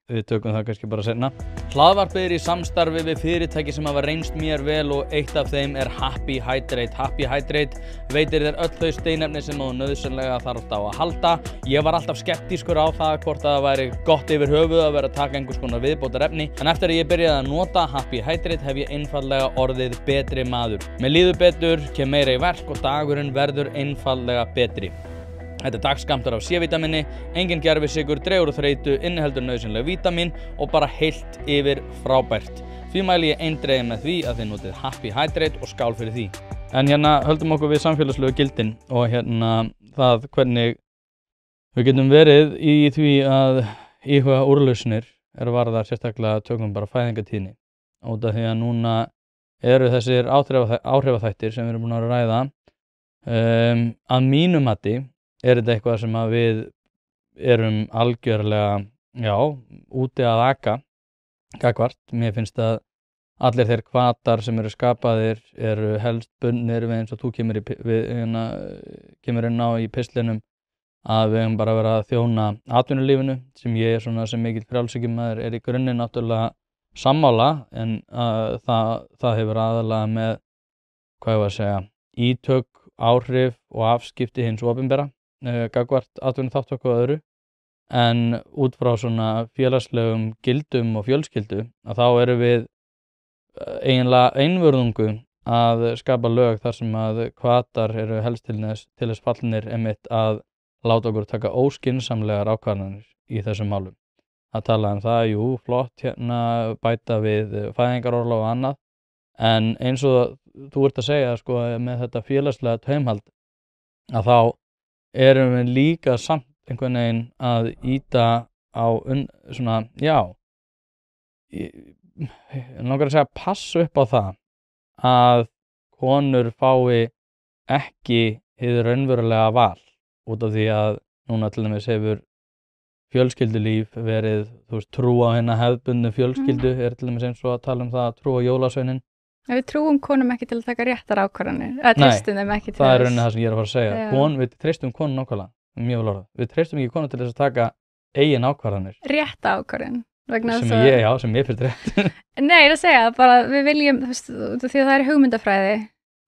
við tökum það kannski bara seinna. Hlaðvarpið í samstarfi við fyrirtæki sem hafa reynst mér vel og eitt af þeim Happy Hydrate. Happy Hydrate veitir þér öll þau steinefni sem þú nauðsynlega þarft á að halda. Ég var alltaf skeptískur á það hvort það væri gott yfir höfuð að vera að taka einhvers konar viðbótarefni, en eftir að ég byrjaði að nota Happy Hydrate hef ég einfaldlega orðið betri maður. Mér líður betur, kem meira í verk og dagurinn verður einfaldlega betri. Þetta dagskammtur af C-vítamini, engin gervisykur, dregur úr þreytu, inniheldur nauðsynleg vítamin og bara heilt yfir frábært. Því mæli ég eindregið með því að þið notið Happy Hydrate og skál fyrir því. En hérna höldum okkur við samfélagslegu gildin og hérna það hvernig við getum verið í því að íhuga úrlausnir varðar sérstaklega tökum bara fæðingatíðni. Út af því að núna eru þessir áhrifaþættir sem við erum búin að ræða að mínu mati þetta eitthvað sem að við erum algjörlega, úti að aka gagnvart. Mér finnst að allir þeir hvatar sem eru skapaðir eru helst bundnir við eins og þú kemur inn á í pistlinum að við höfum bara verið að þjóna atvinnulífinu sem ég svona sem mikill frjálshyggjumaður í grunninn náttúrulega sammála en það hefur aðalega með, hvað ég var að segja, ítök, áhrif og afskipti hins opinbera gagnvart atvinnuþátttöku og öðru, en út frá svona félagslegum gildum og fjölskyldu að þá erum við eiginlega einvörðungu að skapa lög þar sem að hvatar eru helst til þess fallnir einmitt að láta okkur taka óskynsamlegar ákvarðanir í þessum málum. Að tala það, jú, flott, bæta við fæðingarorlof og annað, en eins og þú ert að segja sko, með þetta félagslega taumhald að þá erum við líka samt einhvern veginn að ýta á svona, ég langar að segja passa upp á það að konur fái ekki hið raunverulega val út af því að núna til dæmis hefur fjölskyldulíf verið, þú veist, trú á hérna hefðbundnu fjölskyldu til dæmis eins og að tala það að trú á jólasveininn. Við trúum konum ekki til að taka réttar ákvarðanir, eða treystum þeim ekki til þess. Það rauninni það sem ég að fara að segja. Við treystum konum nákvæmlega. mjög vel orðað. Við treystum ekki konur til þess að taka eigin ákvarðanir. Rétt ákvörðun. Sem ég fyrir rétt. Nei, ég er að segja, bara við viljum, þú veist, því að það er hugmyndafræði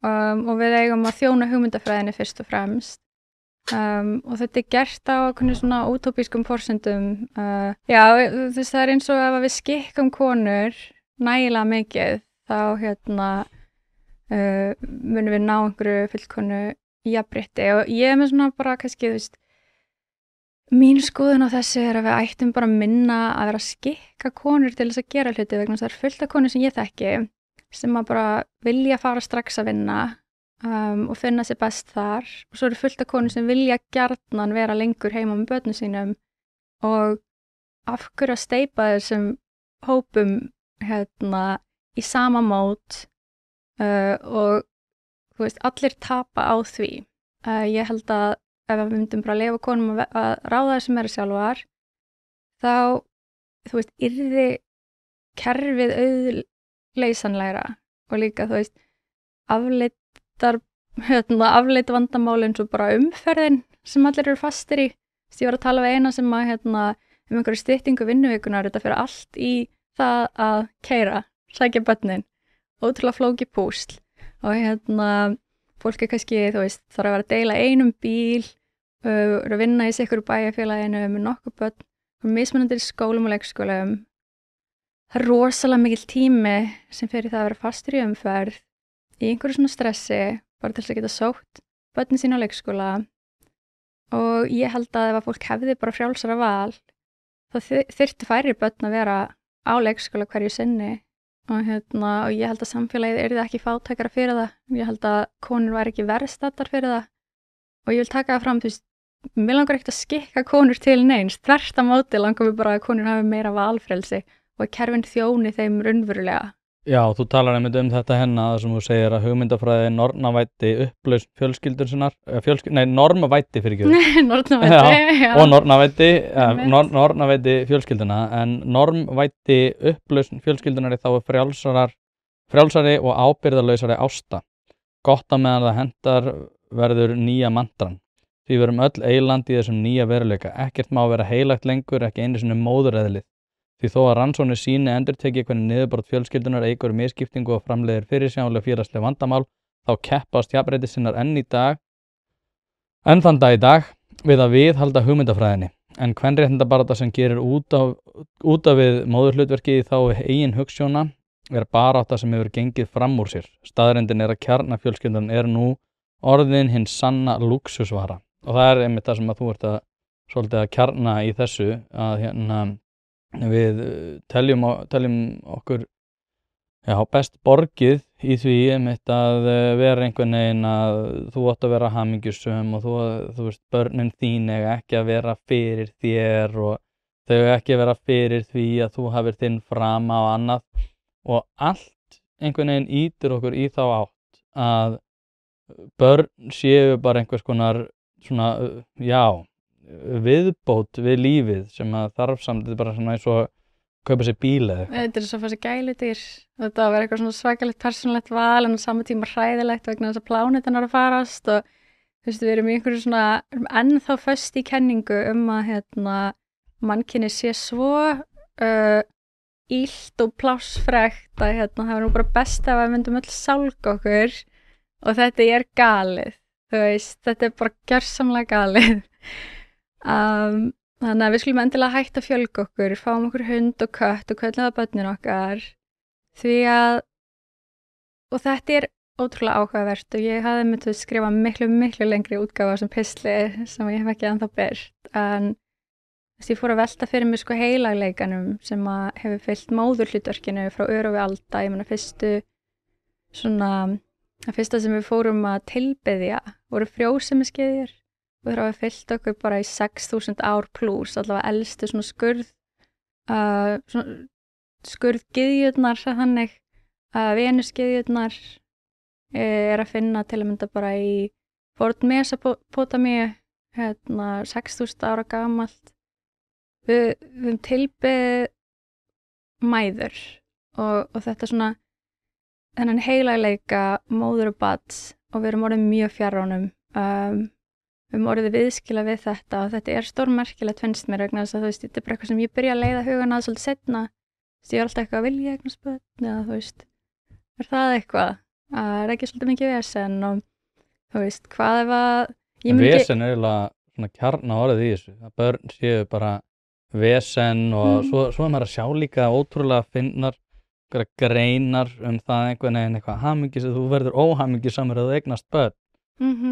og við eigum að þjóna hugmyndafræðinni fyrst og fremst. Og þetta er gert á einhvern svona útópískum forsendum. Já, þú veist, það er eins og ef við skikkum konur nægilega mikið, þá munum við ná einhverju fullkonu jafnrétti og ég er með svona bara kannski, þú veist, mín skoðun á þessu er að við ættum bara minna að vera að skikka konur til þess að gera hluti vegna þess að það er fullt af konur sem ég þekki sem að bara vilja fara strax að vinna og finna sér best þar og svo eru fullt af konur sem vilja gjarnan vera lengur heima með börnum sínum og af hverju að steypa þessum hópum í sama mót og þú veist, allir tapa á því. Ég held að ef við myndum bara leyfa konum að ráða þessu meira sjálfar, þá, þú veist, yrði kerfið auðleysanlegra og líka, þú veist, afleitt vandamál eins og bara umferðin sem allir eru fastir í. Ég var að tala við eina sem að, einhverju styttingu vinnuvíkunar, þetta fyrir allt í það að keyra, sækja börnin, ótrúlega flókið púsl og fólk er kannski, þú veist, þarf að vera að deila einum bíl, að vinna í sikkur bæjarfélaginu með nokkuð börn, mismunandi í skólum og leikskólum. Það er rosalega mikil tími sem fer í það að vera fastur í umferð, í einhverju svona stressi, bara til þess að geta sótt börnin sín á leikskóla. Og ég held að ef fólk hefði bara frjálsara val, þá þyrfti færri börn að vera á leikskóla hverju sinni. Og ég held að samfélagið yrði ekki fátækara fyrir það. Ég held að konur væri ekki verðstættar fyrir það. Og ég vil taka það fram, þú veist, mér langar ekkert að skikka konur til neins. Þvert á móti langar við bara að konur hafi meira valfrelsi og að kerfin þjóni þeim raunverulega. Já, þú talar einmitt þetta það sem þú segir að hugmyndafræði nornavæddi upplausn fjölskyldur sinnar, normavæddi fyrir ekki. Nornavæddi, já. Og nornavæddi fjölskylduna, en normvæddi upplausn fjölskyldunar þá er frjálsari og ábyrgðarlausari ásta. Gott að meðan það hentar verður nýja mantran. Því við erum öll eyland í þessum nýja veruleika. Ekkert má vera heilagt lengur, ekki einu sinni móðureðlið. Því þó að rannsóknir sýni endurteki hvernig niðurbrot fjölskyldunar eykur misskiptingu og framleiðir fyrirsjáanleg félagsleg vandamál, þá keppast jafnréttissinnar enn þann dag í dag við að viðhalda hugmyndafræðinni. En kvenréttindabaráttan sem gerir út af við móðurhlutverkið í þá eigin hugsjóna er barátta sem hefur gengið fram úr sér. Staðreyndin er að kjarnafjölskyldan er nú orðin hinn sanna lúxusvara. Og það er einmitt það sem að þú ert svolítið að kjarna í þessu, að við teljum okkur best borgið í því einmitt að vera einhvern veginn að þú átt að vera hamingjusöm og þú veist, börnin þín eiga ekki að vera fyrir þér og þau eiga ekki að vera fyrir því að þú hafir þinn frama og annað og allt einhvern veginn ýtir okkur í þá átt að börn séu bara einhvers konar svona, viðbót við lífið sem að þarf samt, þetta er bara svona eins og kaupa sér bíl eða eitthvað. Þetta er svo að fá sér gæludýr og þetta var eitthvað svona svakalegt persónulegt val en á sama tíma hræðilegt vegna þess að plánetan er að farast og þú veist, við erum í einhverju svona ennþá föst í kenningu að mannkynið sé svo illt og plássfrekt að það er nú bara best ef við myndum öll sálga okkur og þetta er galið, þú veist, þetta er bara gjörsamlega galið. Þannig að við skulum endilega hætta að fjölga okkur, fáum okkur hund og kött og hvernig það börnin okkar því að, og þetta er ótrúlega áhugavert og ég hafði myndið að skrifa miklu lengri útgáfa sem pistli sem ég hef ekki ennþá birt en ég fór að velta fyrir mig heilagleikanum sem að hefur fylgt móðurhlutverkinu frá örófi alda, ég meina það fyrsta sem við fórum að tilbiðja voru frjósemisgyðjur og þeir hafa fylgt okkur bara í 6.000 ár pluss, allavega elstu svona skurðgyðjurnar þannig að venusgyðjurnar er að finna til að mynda bara í forn Mesópótamíu 6.000 ára gamalt. Við tilbeðið mæður og þetta svona þennan heilagleika móður og barns og við erum orðin mjög fjarr honum. orðið viðskila við þetta og þetta stórmerkilegt finnst mér vegna þess að þetta bara eitthvað sem ég byrja að leiða hugan að svolítið seinna. Ég var alltaf eitthvað að vilja eignast börn eða það eitthvað? Ekki svolítið mikið vesen og hvað ef að Vesen eiginlega svona kjarna orðið í þessu, að börn séu bara vesen og svo maður að sjá líka ótrúlega finnar greinar það einhvern veginn eitthvað þú verður óhamingjusamur að þú eignast börn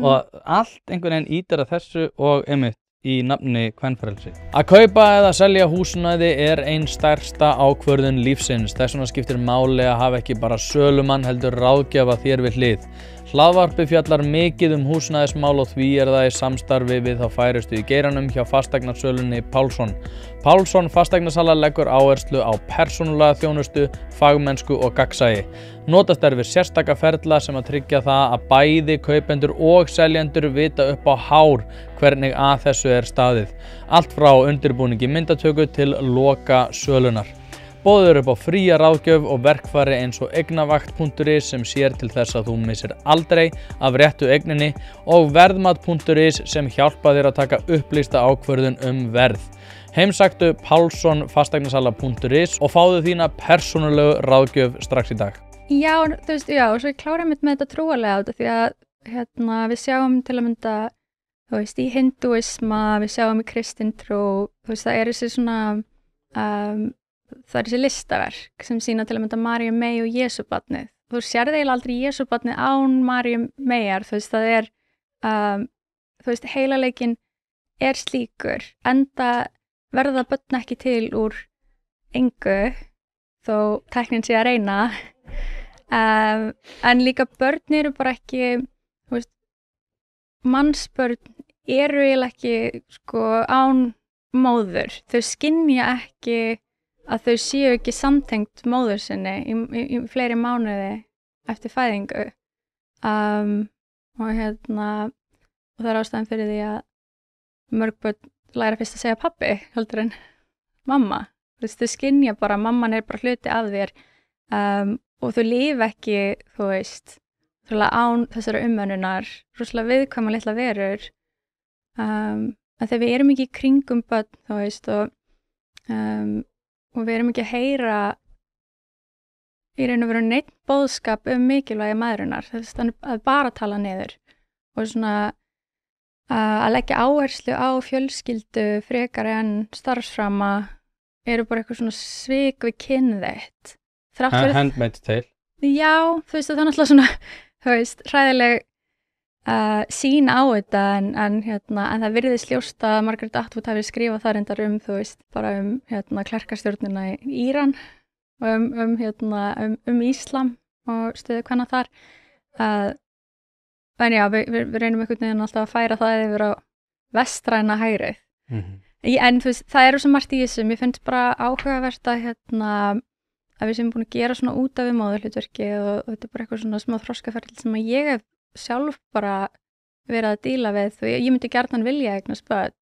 og allt einhvern veginn ýtir að þessu og einmitt í nafni kvenfrelsi. Að kaupa eða selja húsnæði ein stærsta ákvörðun lífsins. Þess vegna skiptir máli að hafa ekki bara sölumann heldur ráðgjafa þér við hlið. Hlaðvarpið fjallar mikið húsnæðismál og því það í samstarfi við þá færustu í geiranum hjá fasteignasölunni Pálsson. Pálsson fasteignasala leggur áherslu á persónulega þjónustu, fagmennsku og gagnsæi. Notast við sérstaka ferla sem að tryggja það að bæði kaupendur og seljendur vita upp á hár hvernig að þessu staðið. Allt frá undirbúningi myndatöku til loka sölunar. Boðið upp á fría ráðgjöf og verkfæri eins og eignavakt.is sem sér til þess að þú missir aldrei af réttu eigninni og verðmat.is sem hjálpa þér að taka upplýsta ákvörðun verð. Heimsæktu pálssonfasteignasala.is og fáðu þína persónulegu ráðgjöf strax í dag. Já, svo ég klára með þetta trúarlega á þetta því að við sjáum til að mynda í hindúisma, við sjáum í kristintrú, það þessi svona það þessi listaverk sem sýna til að mynda Maríu mey og Jesúbarnið. Þú sérð eiginlega aldrei Jesúbarnið án Maríu meyjar, það heilaleikinn slíkur, enda verða börn ekki til úr engu, þó tæknin sé að reyna, en líka börn eru bara ekki, mannsbörn eru eiginlega ekki án móður, þau skynja ekki að þau séu ekki samtengt móður sinni í fleiri mánuði eftir fæðingu og það ástæðan fyrir því að mörg börn læra fyrst að segja pabbi heldur en mamma. Þau skynja bara að mamman bara hluti af þér og þau lifa ekki, án þessara umönnunar, rosalega viðkvæma litla verur að þegar við erum ekki í kringum börn, og við erum ekki að heyra í raun og veru neitt boðskap mikilvægi mæðrunar, að bara tala niður og að leggja áherslu á fjölskyldu frekar en starfsframa eru bara eitthvað svik við kynið þitt. Handmaid's Tale. Já, það náttúrulega hræðileg sín á þetta en það virðist ljóst að Margaret Atwood hafi skrifað það reyndar bara klerkastjórnina í Íran og Íslam og stöðu kvenna þar en já, við reynum einhvern veginn alltaf að færa það yfir á vestræna hægrið en það eru svo margt í þessu, mér finnst bara áhugavert að við sem búin að gera svona út af við móðurhlutverki og þetta bara eitthvað smá þroskaferli sem að ég hef sjálf bara verið að díla við og ég myndi gjarnan vilja eignast börn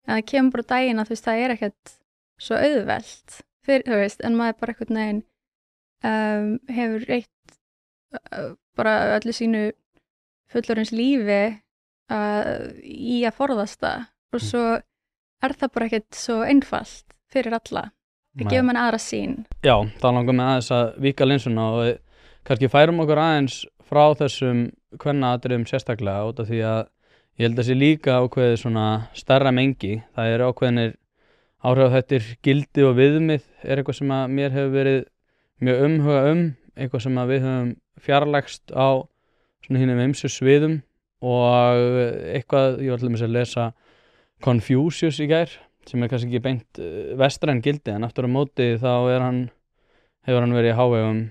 en það kemur bara daginn að það ekkert svo auðvelt fyrir, en maður bara einhvern veginn hefur reitt bara öllu sínu fullorðins lífi í að forðast það og svo það bara ekkert svo einfalt fyrir alla það gefur mann aðra sýn. Já, það langar mig aðeins að víka linsuna og kannski færum okkur aðeins frá þessum kvennaatriðum sérstaklega út af því að ég held að sé líka ákveðið svona stærra mengi. Það eru ákveðinir áhrifaþættir, gildi og viðmið eitthvað sem að mér hefur verið mjög umhuga eitthvað sem að við höfum fjarlægst á svona hinum ýmsu sviðum og eitthvað, ég var til dæmis að lesa Confucius í gær sem kannski ekki beint vestræn gildi en aftur á móti þá hefur hann verið í hávegum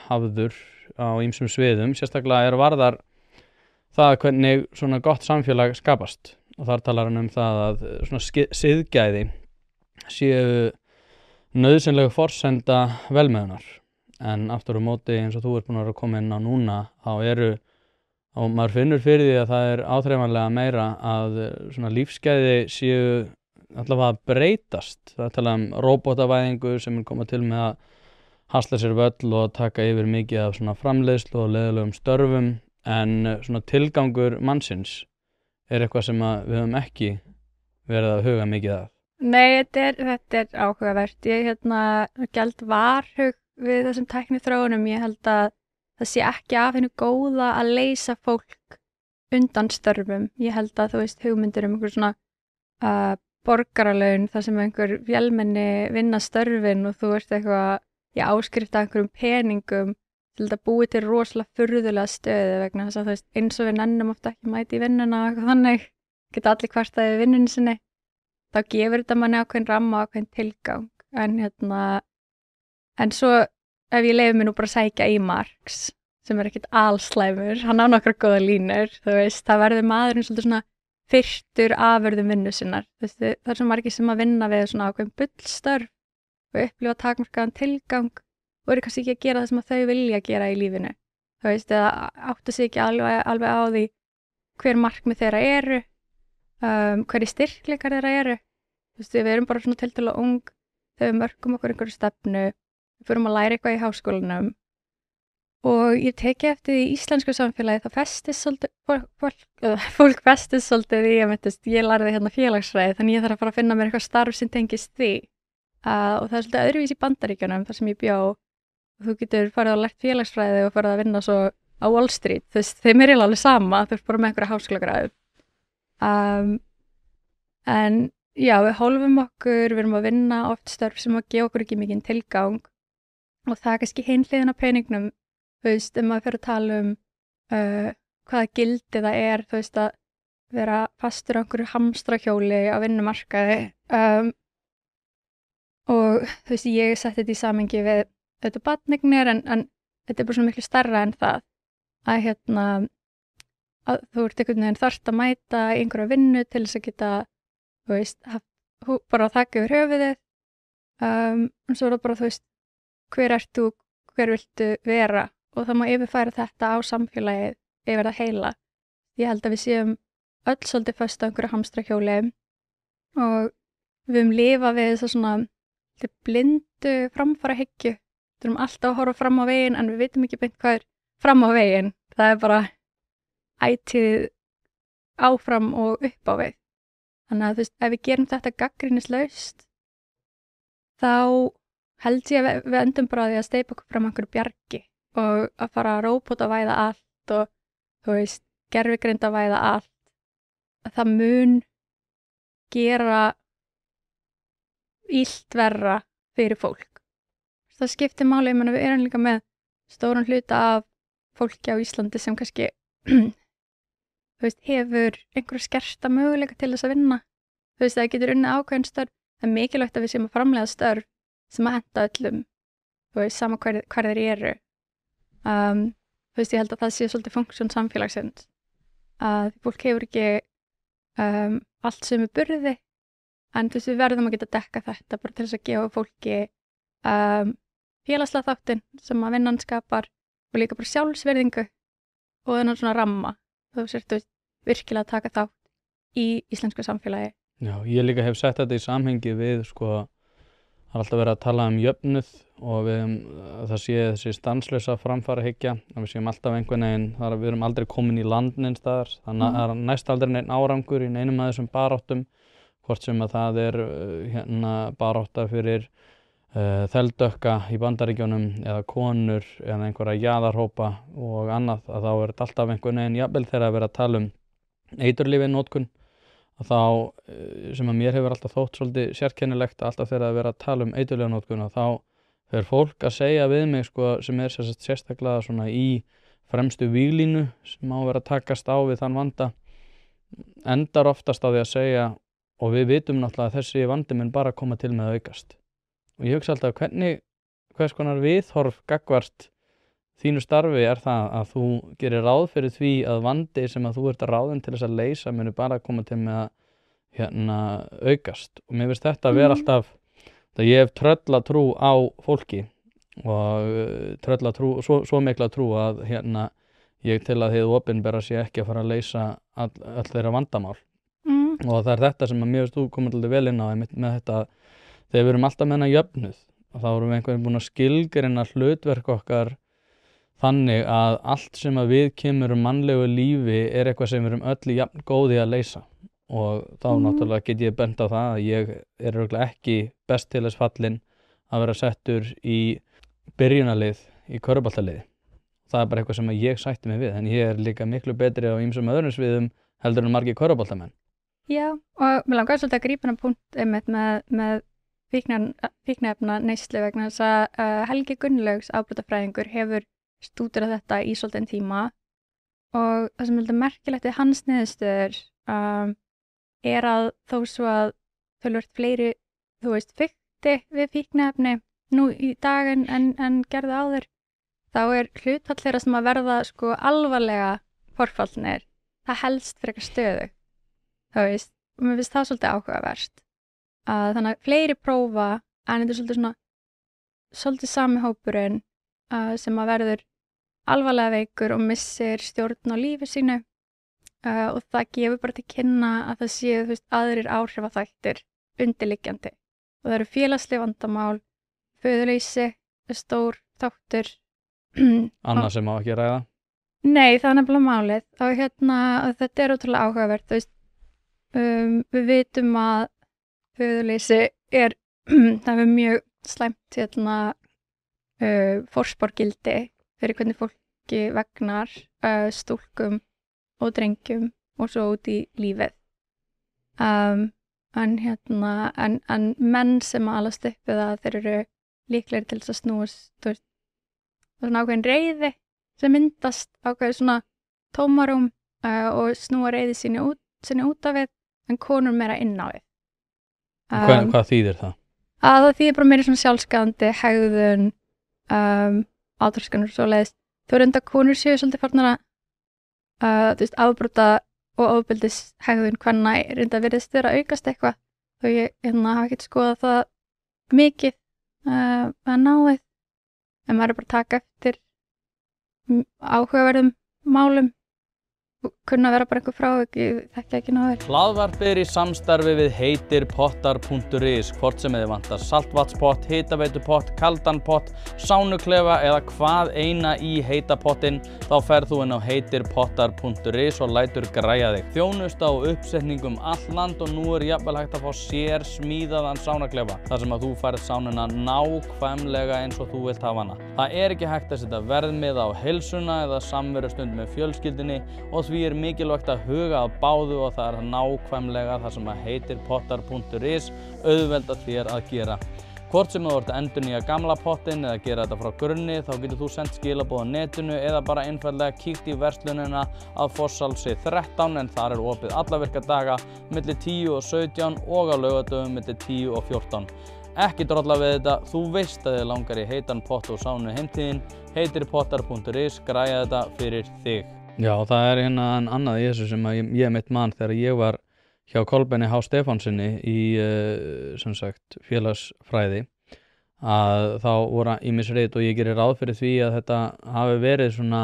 hafður á ýmsum sviðum, sérstaklega varðar það hvernig svona gott samfélag skapast og þar talar hann það að svona siðgæði séu nauðsynlega forsenda velmeðunar en aftur á móti eins og þú ert búin að koma inn á núna og maður finnur fyrir því að það áþreifanlega meira að svona lífsgæði séu allavega að breytast. Það tala róbótavæðingu sem koma til með að hasla sér völl og taka yfir mikið af svona framleiðslu og leiðilegum störfum en svona tilgangur mannsins er eitthvað sem að við höfum ekki verið að huga mikið að? Nei, þetta er áhugavert. Ég gæld varhug við þessum tækniþróunum. Ég held að það sé ekki af hennu góða að leysa fólk undan störfum. Ég held að þú veist hugmyndir einhver svona borgaralaun þar sem einhver vélmenni vinna störfin og þú ert eitthvað áskrifta einhverjum peningum til að búi til rosalega furðulega stöðu vegna þess að þú veist eins og við nennum ofta ekki mæti í vinnuna og eitthvað þannig geta allir kvartaði við vinnunni sinni. Þá gefur þetta manni ákveðin ramma og ákveðin tilgang en svo ef ég leyfi mér nú bara að sækja í Marx sem ekkert alslæmur, hann á nokkra góða línur, þú veist, það verður maðurinn svolítið svona fyrtur afurðum vinnu sinnar, þú veist, það er svo margir sem að vinna við svona ákveðin bullstörf og upplifa takmarkaðan tilgang og eru kannski ekki að gera það sem að þau vilja gera í lífinu, þú veist, eða áttu sig ekki alveg á því hver markmið þeirra eru, hverju styrkleikar þeirra eru, þú veist, við erum bara svona tiltölulega ung þegar við mörkum okkur einhverju stefnu, við förum að læra eitthvað í háskólanum og ég teki eftir því í íslensku samfélagi þá festist svolítið, fólk festist svolítið í ég lærði félagsfræði þannig ég þarf að fara að finna mér eitthvað starf sem tengist því og það er svolítið öðruvís í Bandaríkjunum þar sem ég bjó og þú getur farið að lært félagsfræði og farið að vinna svo á Wall Street, þú veist, þeim er alveg sama, þú ert bara með einhverja háskólagráðu en já, við hólfum okkur, við erum að vinna oft störf sem að gefa okkur ekki mikinn tilgang og það er kannski hin hliðin á peningnum, þú veist, maður fyrir að tala hvaða gildi það er, þú veist, að vera fastur á einhverju hamstrahjóli á vinnumarkaði og þú veist, ég setti þetta í samhengi við þetta barneignir en þetta er bara svona miklu stærra en það að að þú ert einhvern veginn þarft að mæta í einhverja vinnu til þess að geta, þú veist, bara að þakka yfir höfuðið en svo er það bara, þú veist, hver ert þú, hver viltu vera og það má yfirfæra þetta á samfélagið yfir það heila. Ég held að við séum öll svolítið föst á einhverju hamstrahjóli og við höfum lifað við þess að svona blindu framfarahyggju. Við erum alltaf að horfa fram á veginn en við vitum ekki beint hvað er fram á veginn. Það er bara ætíð áfram og upp á veg. Þannig að þú veist, ef við gerum þetta gagnrýnislaust þá held ég að við endum bara því að steypa okkur fram einhverju bjargi og að fara að róbótavæða allt og þú veist, gervigreindavæða allt. Það mun gera illt verra fyrir fólk. Það skiptir máli, ég meina við erum líka með stóran hluta af fólki á Íslandi sem kannski þú veist, hefur einhverja skerta möguleika til þess að vinna. Þú veist, það getur unnið ákveðin störf. Það er mikilvægt að við séum að framleiða störf sem að henta öllum, þú veist, sama hver þeir eru. Þú veist, ég held að það sé svolítið funksjón samfélagsins. Fólk hefur ekki allt sem er burði, en þú veist, við verðum að geta dekka þetta bara til þess að gefa fólki félagslega þáttinn sem að vinnan skapar og líka bara sjálfsvirðingu og þennan svona ramma. Þú sért virkilega að taka þátt í íslensku samfélagi. Já, ég líka hef sett þetta í samhengi við, sko, það er alltaf verið að tala jöfnuð og það sé þessi stanslausa framfarahyggja, að við séum alltaf einhvern veginn, þar að við erum aldrei komin í land neins staðar, þannig að það er næst aldrei neinn árangur í neinum af þessum baráttum, hvort sem að það er barátta fyrir þeldökka í Bandaríkjunum eða konur eða einhverja jaðarhópa og annað, að þá er þetta alltaf einhvern veginn jafnvel þegar að vera að tala eiturlyfjanotkun, að þá sem að mér hefur alltaf þótt svolítið sérkennilegt alltaf þegar að vera að tala eiturlyfjanotkun og þá fer fólk að segja við mig, sko, sem er sérstaklega svona í fremstu víglínu sem á að vera að takast á við þann vanda, endar oftast á því að segja og við vitum náttúrulega að þessi vandi mun bara koma til með að aukast. Og ég hugsa alltaf hvers konar viðhorf gagnvart þínu starfi er það að þú gerir ráð fyrir því að vandi sem að þú ert að ráðin til þess að leysa muni bara koma til með að aukast. Og mér finnst þetta að vera alltaf, það ég hef tröllatrú á fólki og tröllatrú, svo mikla trú að ég til að hið opinbera sé ekki að fara að leysa all þeirra vandamál. Og það er þetta sem að mér finnst þú komið alltaf vel inn á með þetta. Þegar við erum alltaf með hennar jöfnuð og þá erum við einhvern veginn búin að skilgreina hlutverk okkar þannig að allt sem að við kemur mannlegu lífi eitthvað sem við erum öll jafn góði að leysa og þá náttúrulega get ég bent á það að ég örugglega ekki best til þess fallinn að vera settur í byrjunarlið í körfuboltaliði. Það bara eitthvað sem ég sætti mig við, en ég líka miklu betri á ýmsum öðrum sviðum heldur en margir körfuboltamenn. Já, og mér langar svolítið að grípa hana punkt einmitt með fíkniefna neyslu vegna þess að Helgi Gunnlaugs afbrotafræðingur hefur stúderað þetta í svolítinn tíma og það sem er merkilegt við hans niðurstöður að þó svo að töluvert fleiri, þú veist, fikti við fíkniefni nú í dag en gerðu áður, þá hlutfall þeirra sem að verða sko alvarlega forfallnir, það helst frekar stöðu. Þú veist, og mér finnst það svolítið áhugaverst. Þannig að fleiri prófa, en þetta svolítið sami hópurinn sem að verður alvarlega veikur og missir stjórn á lífi sínu og það gefur bara til kynna að það séu, þú veist, aðrir áhrifaþættir undirliggjandi. Og það eru félagsleg vandamál, föðurleysi, stór þáttur. Annað sem má ekki ræða? Nei, það nefnilega málið. Og þetta ótrúlega áhugavert, þú veist. Við vitum að föðurleysi það mjög slæmt forsporgildi fyrir hvernig fólki vegnar stúlkum og drengjum og svo út í lífið. En menn sem alast upp við það þeir eru líklegir til þess að snúast, þú veist, svona ákveðin reiði sem myndast ákveðið svona tómarúm og snúa reiði sinni út af við, en konur meira inn á við. Hvað þýðir það? Að það þýðir bara meira svona sjálfskaðandi hegðun, átraskanur svoleiðis. Þó enda konur séu svolítið farnar að þú veist, afbrota og ofbeldis hegðun kvenna reynda virðist vera að aukast eitthvað. Þó ég hafa ekkert skoðað það mikið að náið. En maður bara að taka eftir áhugaverðum málum. Kunna vera bara einhver frávik, ég þekki ekki náður. Hlaðvarpið í samstarfi við heitirpottar.is, hvort sem þið vantar saltvatnspott, hitaveitupott, kaldan pott, sánuklefa eða hvað eina í heita pottinn, þá ferð þú inn á heitirpottar.is og lætur græja þig. Þjónusta og uppsetningum all land og nú jafnvel hægt að fá sér smíðaðan sánuklefa, þar sem að þú færð sánuna nákvæmlega eins og þú vilt hafa hana. Það ekki hægt að setja verðmið á heilsuna eða samverustund með fjölskyldunni og því mikilvægt að huga að báðu og það nákvæmlega það sem að heitirpottar.is auðvelda þér að gera. Hvort sem þú ert að endurnýja gamla pottinn eða gera þetta frá grunni, þá getur þú sendt skilaboð á netinu eða bara einfaldlega kíkt í verslunina að Fosshálsi 13 en þar opið alla virka daga milli 10 og 17 og á laugardögum milli 10 og 14. Ekki drolla við þetta, þú veist að þið langar í heitan pott og sánu heimtíðin, heitirpottar.is græja þetta fyrir þig. Já, það annað í þessu sem ég mitt mann þegar ég var hjá Kolbeini H. Stefánsinni í sem sagt félagsfræði að þá voru ýmis rit og ég gerir ráð fyrir því að þetta hafi verið svona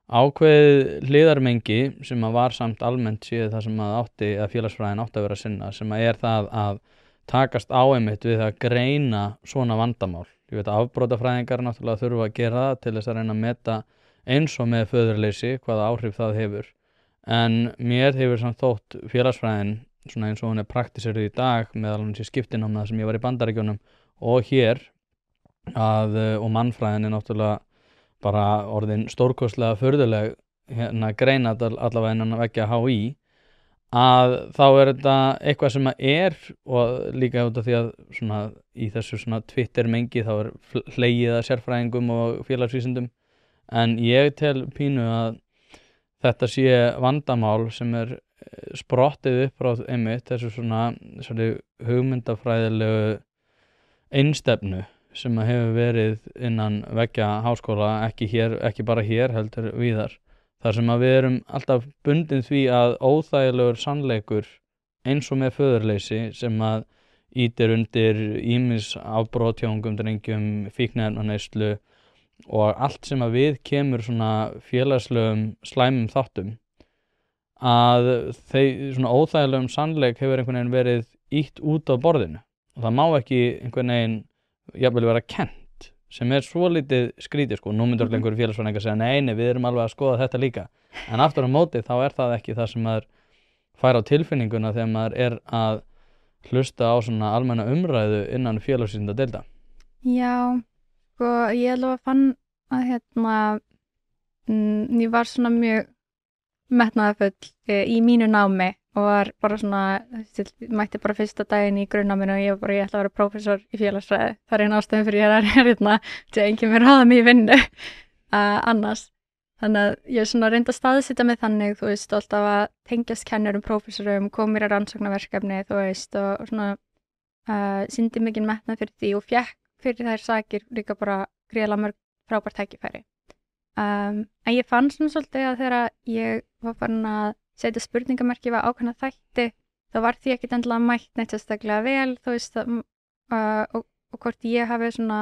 ákveðið hliðarmengi sem að var samt almennt séð það sem að félagsfræðin átti að vera að sinna sem að það að takast á einmitt við að greina svona vandamál. Ég veit að afbrotafræðingar náttúrulega þurfa að gera það til þess að reyna að meta eins og með föðurleysi, hvaða áhrif það hefur. En mér hefur samt þótt félagsfræðin, svona eins og hún praktiseruð í dag, meðal annars í skiptinámið sem ég var í Bandaríkjunum og hér, og mannfræðin náttúrulega bara orðin stórkostlega furðuleg greina allavega innan veggja HÍ, að þá þetta eitthvað sem og líka út af því að svona, í þessu svona Twitter mengi þá hlegið að sérfræðingum og félagsvísindum. En ég tel pínu að þetta sé vandamál sem sprottið upp frá einmitt þessu svona hugmyndafræðilegu einstefnu sem hefur verið innan veggja háskóla, ekki bara hér heldur víðar. Þar sem að við erum alltaf bundin því að óþægilegur sannleikur eins og með föðurleysi sem að ýtir undir ýmis afbrot hjá ungum drengjum, fíkniefnaneyslu og allt sem að við kemur svona félagslegum slæmum þáttum að svona óþægilegum sannleik hefur einhvern veginn verið ýtt út á borðinu og það má ekki einhvern veginn jafnvel vera kennt sem svolítið skrítið sko. Nú myndur einhverju félagsfræðingar segja nei, við erum alveg að skoða þetta líka, en aftur á móti þá það ekki það sem maður fær á tilfinninguna þegar maður að hlusta á svona almenna umræðu innan félagsvísindadeilda. Já, sko ég alveg fann að ég var svona mjög metnaðarfull í mínu námi og var bara svona, mætti bara fyrsta daginn í grunnnáminu og ég ætla að vera prófessor í félagsfræði. Það eina ástæðan fyrir ég hérna til að enginn mér ráða mig í vinnu annars. Þannig að ég svona reyndi að staðsetja mig þannig, þú veist, alltaf að tengjast kennurum, prófessorum, koma mér að rannsóknarverkefni, þú veist, og svona sýndi mikinn metnað fyrir því og fékk fyrir þær sakir líka bara gríðarlega mörg frábært tækifæri. En ég fann svona svolítið að þegar ég var farin að setja spurningamerki við ákveðna þætti, þá var því ekkert endilega mætt neitt sérstaklega vel, þú veist, og hvort ég hafi svona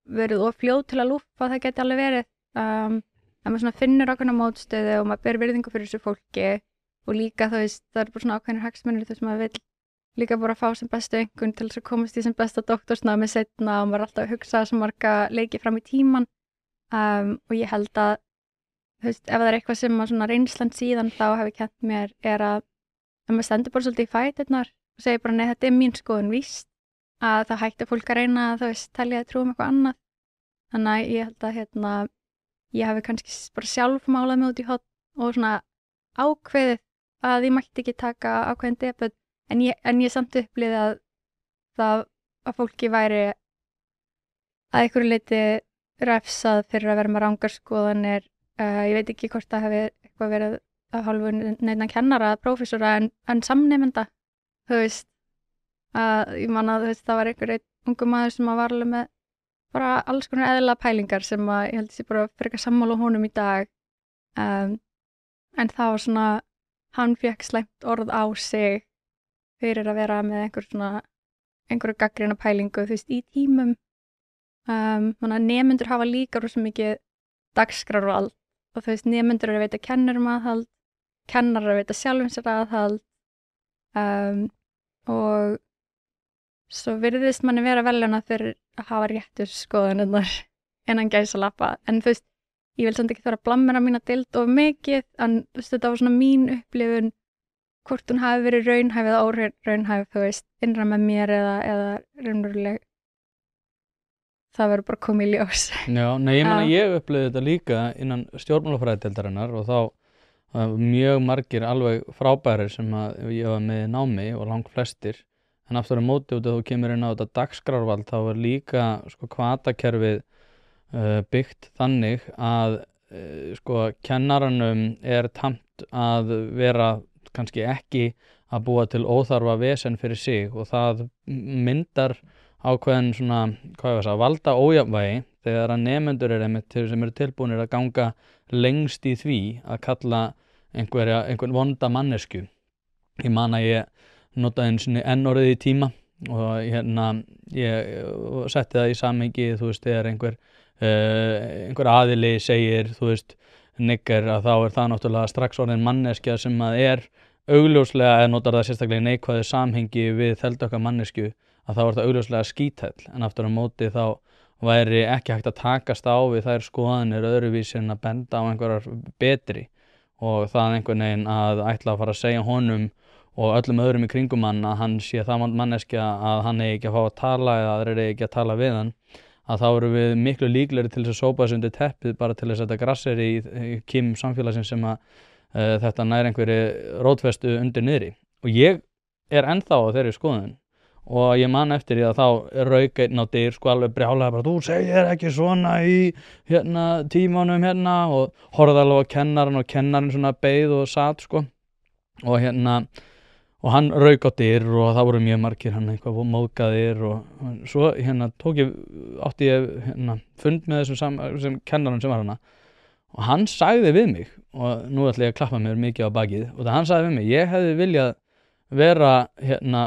verið of fljót til að lúffa, það geti alveg verið. En maður svona finnur ákveðna mótstöðu og maður ber virðingu fyrir þessu fólki og líka, þú veist, það bara svona ákveðnir hagsmunir þess að maður vill líka bara fá sem bestu einhvern til þess að komast í sem besta doktorsnámi seinna og maður alltaf að hugsa svo marga leiki fram í tíman. Og ég held að, þú veist, ef það eitthvað sem að svona reynslan síðan þá hefur kennt mér að maður stendur bara svolítið í fæturnar og segir bara nei, þetta mín skoðun víst, að það hætti fólk að reyna að, þú veist, telja að trúa eitthvað annað. Þannig að ég held að ég hafi kannski bara sjálf málað mig út í horn og svona ákveðið að ég mætti ekki taka ákveðin debut, en ég samt upplifði að fólki væri að einhverju leyti refsað fyrir að vera með rangar skoðanir. Ég veit ekki hvort það hefði eitthvað verið af hálfu neinna kennara, prófessora en samnemenda, þú veist, ég man að það var einhver ungur maður sem var alveg með bara alls konar eðlilega pælingar sem að ég held að ég bara frekar sammála honum í dag. En það var svona, hann fékk slæmt orð á sig fyrir að vera með einhverju gagnrýna pælingu, þú veist, í tímum. Þannig að nemendur hafa líka rosa mikið dagskrárvald og þú veist, nemendur að veita kennurum aðhald, kennarar að veita sjálfum sér aðhald og svo virðist manni vera verðlaunað fyrir að hafa réttu skoðanirnar innan gæsalappa. En þú veist, ég vil samt ekki þurfa að blammera mína deild of mikið, en þú veist, þetta var svona mín upplifun, hvort hún hafi verið raunhæf eða óraunhæf, þú veist, innra með mér eða raunveruleg. Það verður bara komið í ljós. Já, nei, ég meina ég upplifði þetta líka innan stjórnmálafræðideildarinnar og þá mjög margir alveg frábærir sem að ég var með í námi og langt flestir. En aftur á móti út að þú kemur inn á þetta dagskrárvald þá líka sko hvatakerfið byggt þannig að sko kennaranum tamt að vera kannski ekki að búa til óþarfa vesen fyrir sig og það myndar ákveðin svona, valda ójafnvægi þegar að nemendur sem eru tilbúnir að ganga lengst í því að kalla einhvern vonda mannesku. Ég man að ég notaði einu sinni N-orðið í tíma og ég setti það í samhengi, þú veist, þegar einhver aðili segir, þú veist, nigger, að þá það náttúrulega strax orðin manneskja sem að augljóslega, notar það sérstaklega í neikvæðu samhengi við þeldökka mannesku, að þá það augljóslega skíthæll, en aftur á móti þá væri ekki hægt að takast á við þær skoðanir öðruvísi en að benda á einhverjar betri og það einhvern veginn að ætla að fara að segja honum og öllum öðrum í kringum hann að hann sé það manneskja að hann eigi ekki að fá að tala eða aðrir eigi ekki að tala við hann, að þá erum við miklu líklegri til þess að sópa þessu undir teppið bara til þess að þetta grasseri í kim samfélagsins sem að þetta nær einhverju rótfestu undir niðri. Og ég ennþá á þeirri skoðun og ég man eftir því að þá rauk einn á dyr sko alveg brjálaði bara, þú segir ekki svona í tímanum og horfði alveg á kennaran og kennarinn svona beið og sat sko og hann rauk á dyr og það voru mjög margir eitthvað móðgaðir og svo átti ég fund með þessum kennarann sem var og hann sagði við mig og nú ætla ég að klappa mér mikið á bakið og það hann sagði við mig, ég hefði viljað vera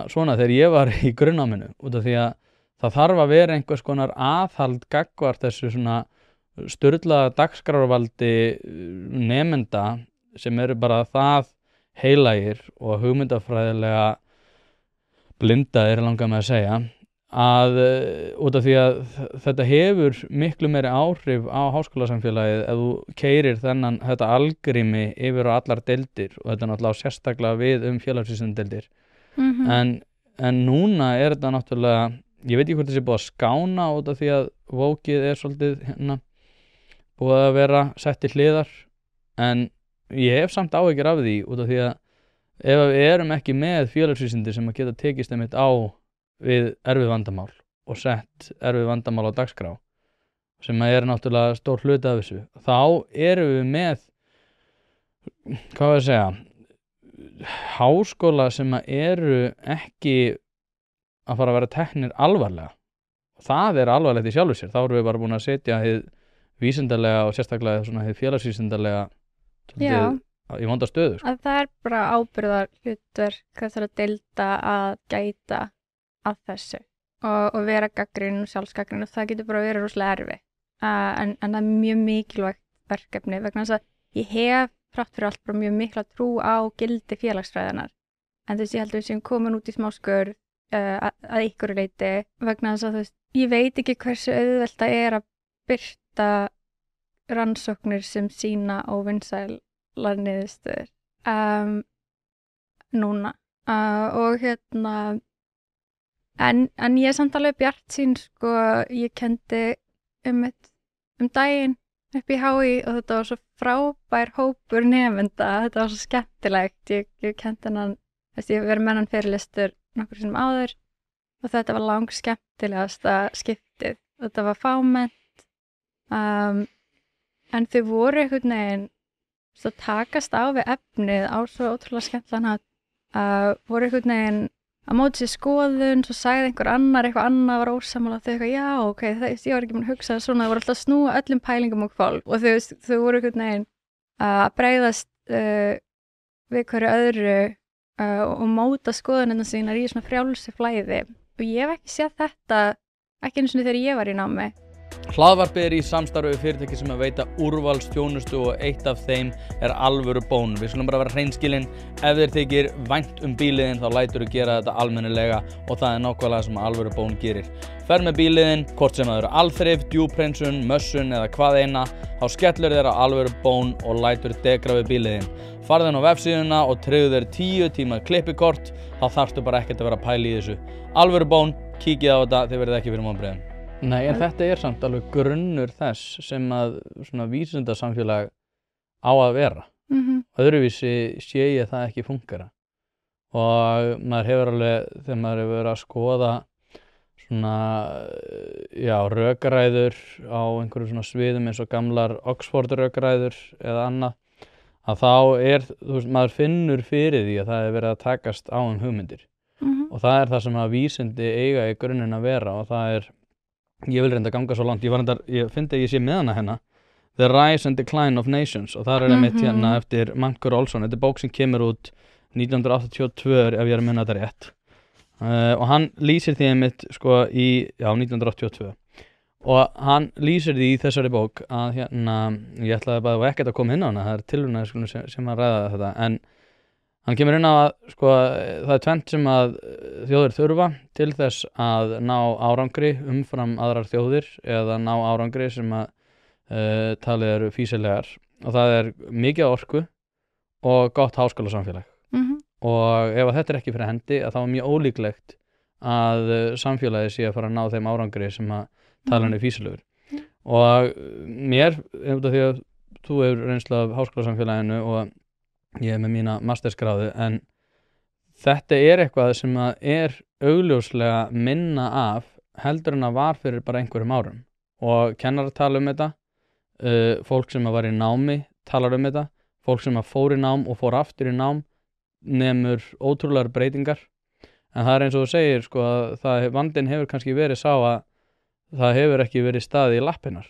svona þegar ég var í grunnnáminu út af því að það þarf að vera einhvers konar aðhald gagnvart þessu svona sturlaða dagskrárvaldi nemenda sem eru bara það heilagir og hugmyndafræðilega blindaðir langar með að segja að út af því að þetta hefur miklu meiri áhrif á háskólasamfélagið ef þú keyrir þetta algrými yfir á allar deildir og þetta náttúrulega sérstaklega við félagsvísindadeildir en núna þetta náttúrulega, ég veit ekki hvort þessi búið að skána út af því að vókið svolítið búið að vera sett til hliðar en ég hef samt áhyggjur af því út af því að ef við erum ekki með félagsvísindi sem að geta tekist einmitt á við erfið vandamál og sett erfið vandamál á dagskrá sem að náttúrulega stór hluti af þessu, þá erum við með hvað var að segja háskóla sem að eru ekki að fara að vera teknir alvarlega. Það alvarlegt í sjálfu sér, þá erum við bara búin að setja hið vísindalega og sérstaklega svona hið félagsvísindalega í vonda stöðu. Að það bara ábyrgðar hlutverk þessara deilda að gæta að þessu og vera gagnrýnin og sjálfsgagnrýnin og það getur bara verið rosalega erfitt. En það mjög mikilvægt verkefni vegna þess að ég hef þrátt fyrir allt bara mjög mikla trú á gildi félagsfræðinar. En ég held að við séum komin út í smá skörð að ykkur leyti vegna þess að ég veit ekki hversu auðvelt það að birta rannsóknir sem sýna óvinsælar niðurstöður núna og en ég samt alveg bjartsýn ég kendi daginn upp í HÍ og þetta var svo frábær hópur nemenda, þetta var svo skemmtilegt ég kendi ég verið með hann fyrirlestur nokkur sinnum áður og þetta var lang skemmtilegasta skiptið. Þetta var fámennt en þau voru einhvern veginn svo takast á við efnið á svo ótrúlega skemmtilegan voru einhvern veginn að móti sér skoðun, svo sagði einhver annar eitthvað annað var ósammála þau eitthvað, já, ok, ég var ekki búin að hugsa svona, það voru alltaf að snúa öllum pælingum og hvolf og þau voru einhvern veginn að bregðast við hverju öðru og móta skoðunina sínar í svona frjálsi flæði og ég hef ekki séð þetta ekki einu sinni þegar ég var í námi. Hlaðvarpið í samstarfi við fyrirtæki sem að veita úrvalsþjónustu og eitt af þeim alvöru bón. Við skulum bara vera hreinskilin, ef þér þykir vænt bíliðin þá læturðu gera þetta almennilega og það nákvæmlega sem alvöru bón gerir. Fer með bíliðin, hvort sem það eru alþrif, djúphreinsun, mössun eða hvað eina, þá skellur þér á alvöru bón og lætur degra við bíliðin. Farðu inn á vefsíðuna og tryggðu þér 10 tíma klippikort, þá þarftu bara ekkert að vera að pæla í þessu. Alvöru bón, kíkið á þetta, þið verðið ekki fyrir vonbrigðum. Nei, en þetta samt alveg grunnur þess sem að svona vísindasamfélag á að vera. Öðruvísi sé ég það ekki fungera. Og maður hefur alveg, þegar maður hefur verið að skoða svona, rökræður á einhverjum svona sviðum eins og gamlar Oxford rökræður eða annað, að þá maður finnur fyrir því að það verið að takast á hugmyndir. Og það það sem að vísindi eiga í grunninn að vera og það ég vil reynda að ganga svo langt, ég finn að ég sé með hana The Rise and Decline of Nations og það einmitt eftir Mankur Olson, þetta bók sem kemur út 1982 ef ég að munna þetta rétt og hann lýsir því einmitt í 1982 og hann lýsir því í þessari bók að ég ætlaði bara ekkert að koma inn á hana, það tilraunir sem að ræða þetta en hann kemur inn á að það tvennt sem að þjóðir þurfa til þess að ná árangri umfram aðrar þjóðir eða ná árangri sem að talið eru fýsilegar og það mikið orku og gott háskólasamfélag. Og ef þetta ekki fyrir hendi að þá mjög ólíklegt að samfélagið sé að fara að ná þeim árangri sem að talið er fýsilegur. Og mér, því að þú hefur reynslu af háskólasamfélaginu og ég með mína mastersgráðu en þetta eitthvað sem að augljóslega minna af heldur en að var fyrir bara einhverjum árum og kennarar tala þetta, fólk sem að var í námi talar þetta, fólk sem að fór í nám og fór aftur í nám nemur ótrúlegar breytingar en það eins og þú segir að vandinn hefur kannski verið sá að það hefur ekki verið staðið í lappirnar.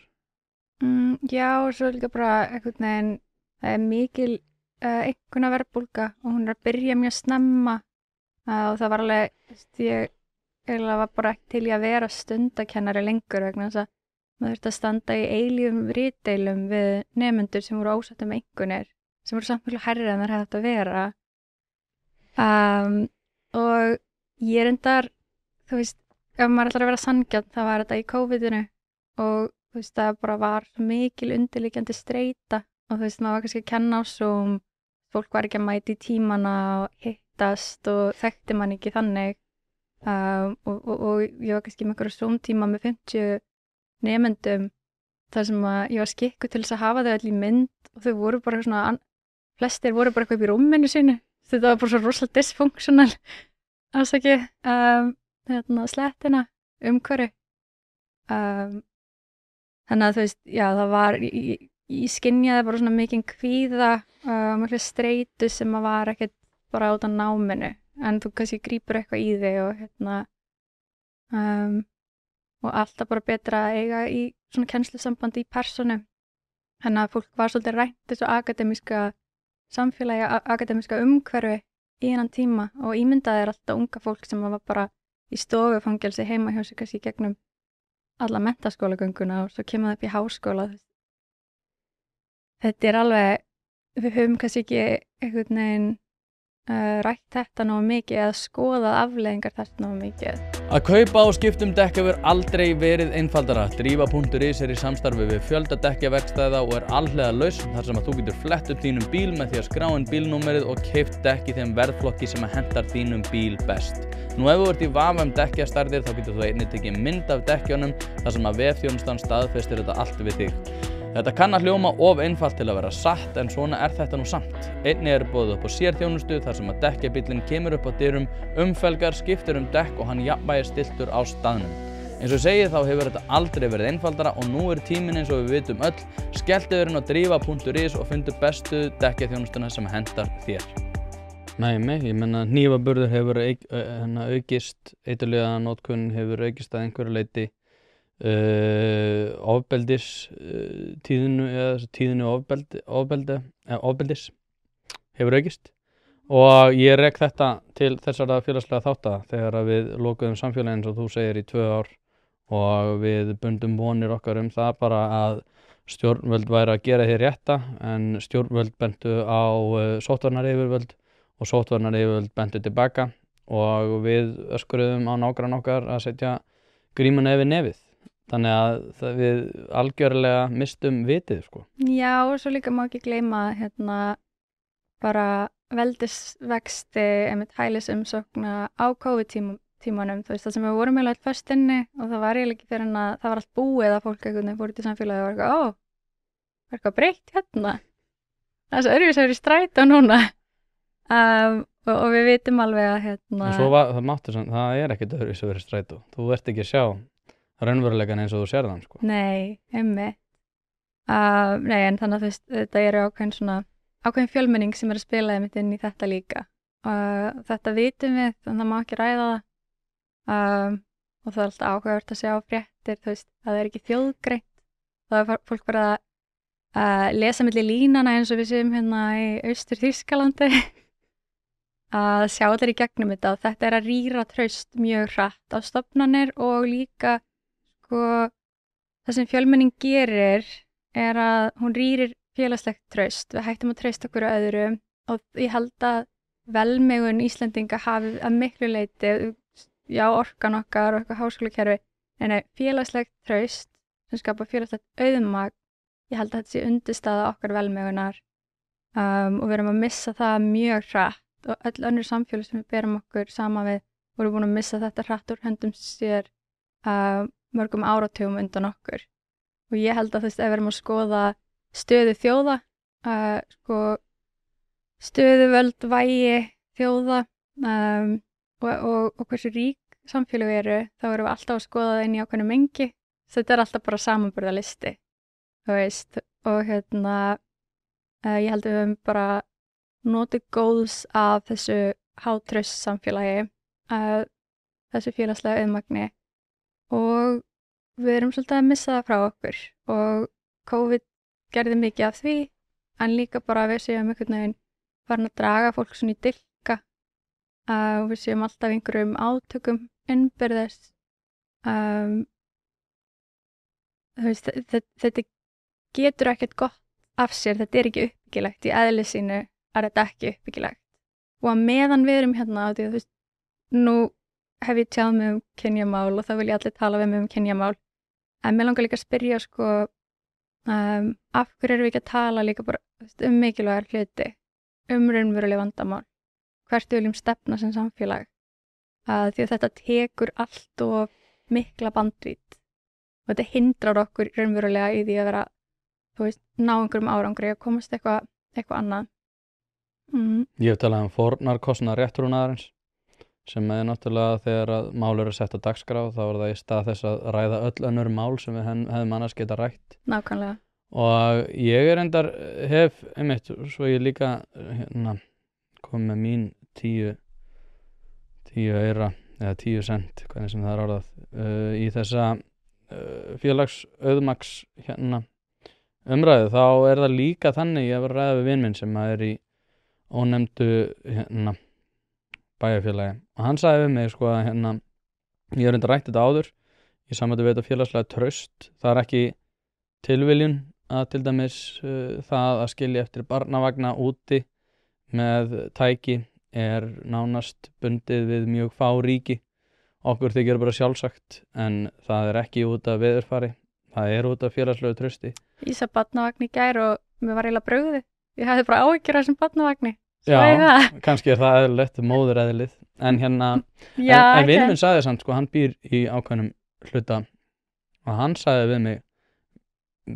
Já og svo líka bara einhvern veginn það mikil einhverna verðbólga og hún að byrja mjög snemma og það var alveg ég var bara ekki til í að vera stundakennari lengur vegna þess að maður þurfti að standa í eilífum ritdeilum við nemendur sem voru ósáttir með einhvernir sem voru samt mjög hærri en þær hefði átt að vera og ég reyndar ef maður ætlar að vera sanngjarn þá var þetta í COVID-inu og þú veist það bara var svo mikil undirliggjandi streita og þú veist maður var kannski að kenna á Zoom, fólk var ekki að mæta í tímana og hittast og þekkti mann ekki þannig og ég var kannski með einhverju Zoom tíma með 50 nemendum þar sem að ég var skikkuð til þess að hafa þau öll í mynd og þau voru bara svona, flestir voru bara eitthvað upp í rúminu sínu, þetta var bara svo rosalega dysfunctional ásaki slettina umhverju þannig að þú veist, já það var ég skynjaði bara svona mikinn kvíða miklu streitu sem að var ekkert bara út af náminu en þú kannski grípur eitthvað í þig og og alltaf bara betra að eiga í svona kennslusambandi í persónu þannig að fólk var svolítið rænt þessu akademíska samfélagi, akademíska umhverfi í hennan tíma og ímyndaði alltaf unga fólk sem var bara í stofufangelsi heima hjá sig kannski gegnum alla menntaskólagönguna og svo kemur það upp í háskóla. Þetta alveg, við höfum kannski ekki einhvern veginn rætt þetta nógu mikið eða skoðað afleiðingar þess nógu mikið. Að kaupa og skipta dekk hefur aldrei verið einfaldara. Drífa.is í samstarfi við fjölda dekkjaverkstæða og alhliða lausn þar sem að þú getur flett upp þínum bíl með því að skrá inn bílnúmerið og keypt dekk í þeim verðflokki sem að hentar þínum bíl best. Nú ef þú ert í vafa dekkjastærðir þá getur þú einnig tekið mynd af dekkjunum þar sem að vefþjónustan staðfestir þetta allt við þig. Þetta kann að hljóma of einfalt til að vera satt en svona þetta nú samt. Einnig boðið upp á sérþjónustu þar sem að dekkjabíllinn kemur upp á dyrum, umfelgar, skiptir dekk og hann jafnvægir stilltur á staðnum. Eins og segið þá hefur þetta aldrei verið einfaldara og nú tíminn eins og við vitum öll. Skelltu inn á drífa.is og fundu bestu dekkjaþjónustuna sem hentar þér. Nei, ég menna hnífaburður hefur aukist, eiturlyfjanotkun hefur aukist að einhverju leyti. Tíðinu ofbeldis hefur aukist og ég rek þetta til þessara félagslega þátta þegar við lokuðum samfélagið eins og þú segir í 2 ár og við bundum vonir okkar það bara að stjórnvöld væri að gera því rétta en stjórnvöld bentu á sóttvarnayfirvöld og sóttvarnayfirvöld bentu tilbaka og við öskruðum á nágranna okkar að setja grímuna yfir nefið. Þannig að við algjörlega mistum vitið, sko. Já, og svo líka má ekki gleyma bara veldisvexti, hælisumsókna á COVID-tímanum. Þú veist, það sem við vorum eiginlega föst inni og það var eiginlega ekki fyrir en að það var allt búið að fólk einhvern veginn fór út í samfélagi og var eitthvað breytt hérna. Það er svo öðruvísi að vera í strætó núna. Og við vitum alveg að Svo það ekkert öðruvísi að vera í strætó. Þú ert ekki að sjá raunveruleikan eins og þú sér þann, sko. Nei, einmitt. Nei, en þannig að þú veist, þetta ákveðin fjölmenning sem að spila einmitt inn í þetta líka. Þetta vitum við, þannig að það má ekki ræða það. Og það alltaf áhugavert að sjá fréttir, þú veist, að það ekki þjóðgreint. Það fólk bara að lesa milli línana eins og við séum í Austur-Þýskalandi. Að sjá allir í gegnum þetta og þetta að rýra traust mjög hratt á stofnanir og líka það sem fjölmenning gerir að hún rýrir félagslegt traust. Við hættum að treysta okkur öðru og ég held að velmegun Íslendinga hafi að miklu leyti, já orkan okkar og eitthvað háskólakerfi, en félagslegt traust sem skapar félagslegt auðmagn, ég held að þetta sé undirstaða okkar velmegunar og við erum að missa það mjög hratt og öll önnur samfélög sem við berum okkur saman við voru búin að missa þetta hratt úr höndum sér mörgum áratugum undan okkur og ég held að þú veist ef við erum að skoða stöðu þjóða stöðu völd vægi þjóða og hversu rík samfélög eru þá erum við alltaf að skoða það inn í ákveðnu mengi þetta alltaf bara samanburðarlisti þú veist og ég held að við höfum bara notið góðs af þessu hátraust samfélagi þessu félagslega auðmagni og við erum svolítið að missa það frá okkur og COVID gerði mikið af því en líka bara við séum einhvern veginn farin að draga fólk svona í dilka og við séum alltaf einhverjum átökum innbyrðis þetta getur ekkert gott af sér, þetta ekki uppbyggilegt í eðli sínu þetta ekki uppbyggilegt og að meðan við erum hérna á því að þú veist, nú hef ég tjáð mig kynjamál og þá vil ég allir tala við mig kynjamál. En mér langar líka að spyrja sko, af hverju erum við ekki að tala líka bara mikilvægar hluti, raunveruleg vandamál, hvert við viljum stefna sem samfélag. Því að þetta tekur allt of mikla bandvít og þetta hindrar okkur raunverulega í því að vera, ná einhverjum árangri og komast eitthvað annað. Ég hef talað fórnarkostnað réttrúnaðarins sem náttúrulega þegar að mál eru sett á dagskrá þá er það í stað þess að ræða öll önnur mál sem við hefðum annars geta rætt. Nákvæmlega. Og ég hef einmitt, svo ég líka kom með mín 10 eira eða 10 cent, hvernig sem það er orðað, í þessa félagsauðmaks umræðu, þá er það líka þannig ég var að ræða við vin minn sem er í ónefndu bæjarfélagi og hann sagði við mig sko að ég reyndar rætt þetta áður í sambandi við þetta félagslega traust. Það er ekki tilviljun að til dæmis það að skilja eftir barnavagna úti með tæki er nánast bundið við mjög fá ríki. Okkur þykir bara sjálfsagt en það er ekki út af veðurfari, það er út af félagslegu trausti. Ég sá barnavagn í gær og mér var eiginlega brugðið. Ég hafði bara áhyggjur af þessum barnavagni. Já, kannski er það eðlilegt, móðureðlið, en en vinur minn sagði samt, sko, hann býr í ákveðnum hluta og hann sagði við mig,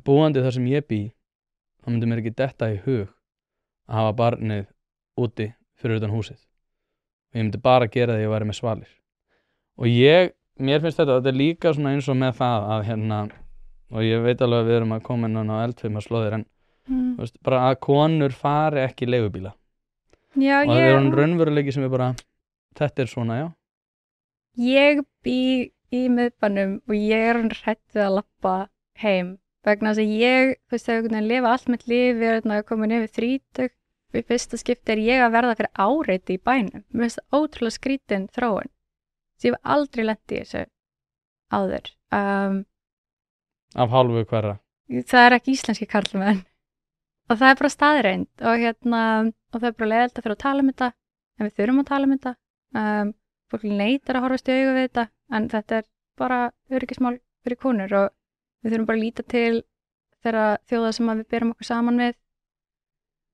búandi þar sem ég bý, þá myndi mér ekki detta í hug að hafa barnið úti fyrir utan húsið og ég myndi bara gera það að ég væri með svalir. Og mér finnst þetta er líka svona eins og með það að og ég veit alveg að við erum að koma inn á eldfima slóðir en bara að konur fari ekki í leigubíla. Já, og það er raunveruleiki sem er bara, þetta er svona, já. Ég bý í miðbænum og ég er hrædd við að labba heim vegna þess að ég, þegar ég lifa allt mitt líf, ég er komin yfir 30 og í fyrsta skipti er ég að verða fyrir áreiti í bænum. Mér finnst það ótrúlega skrítin þróun. Þess ég hef aldrei lent í þessu áður. Af hálfu hverra? Það er ekki íslenski karlmenn. Og það er bara staðreind og það er bara leiðilegt að fyrir að tala þetta en við þurfum að tala þetta. Fólk neitar að horfast í augu við þetta en þetta er bara öryggismál fyrir konur og við þurfum bara að líta til þeirra þjóða sem við berum okkur saman við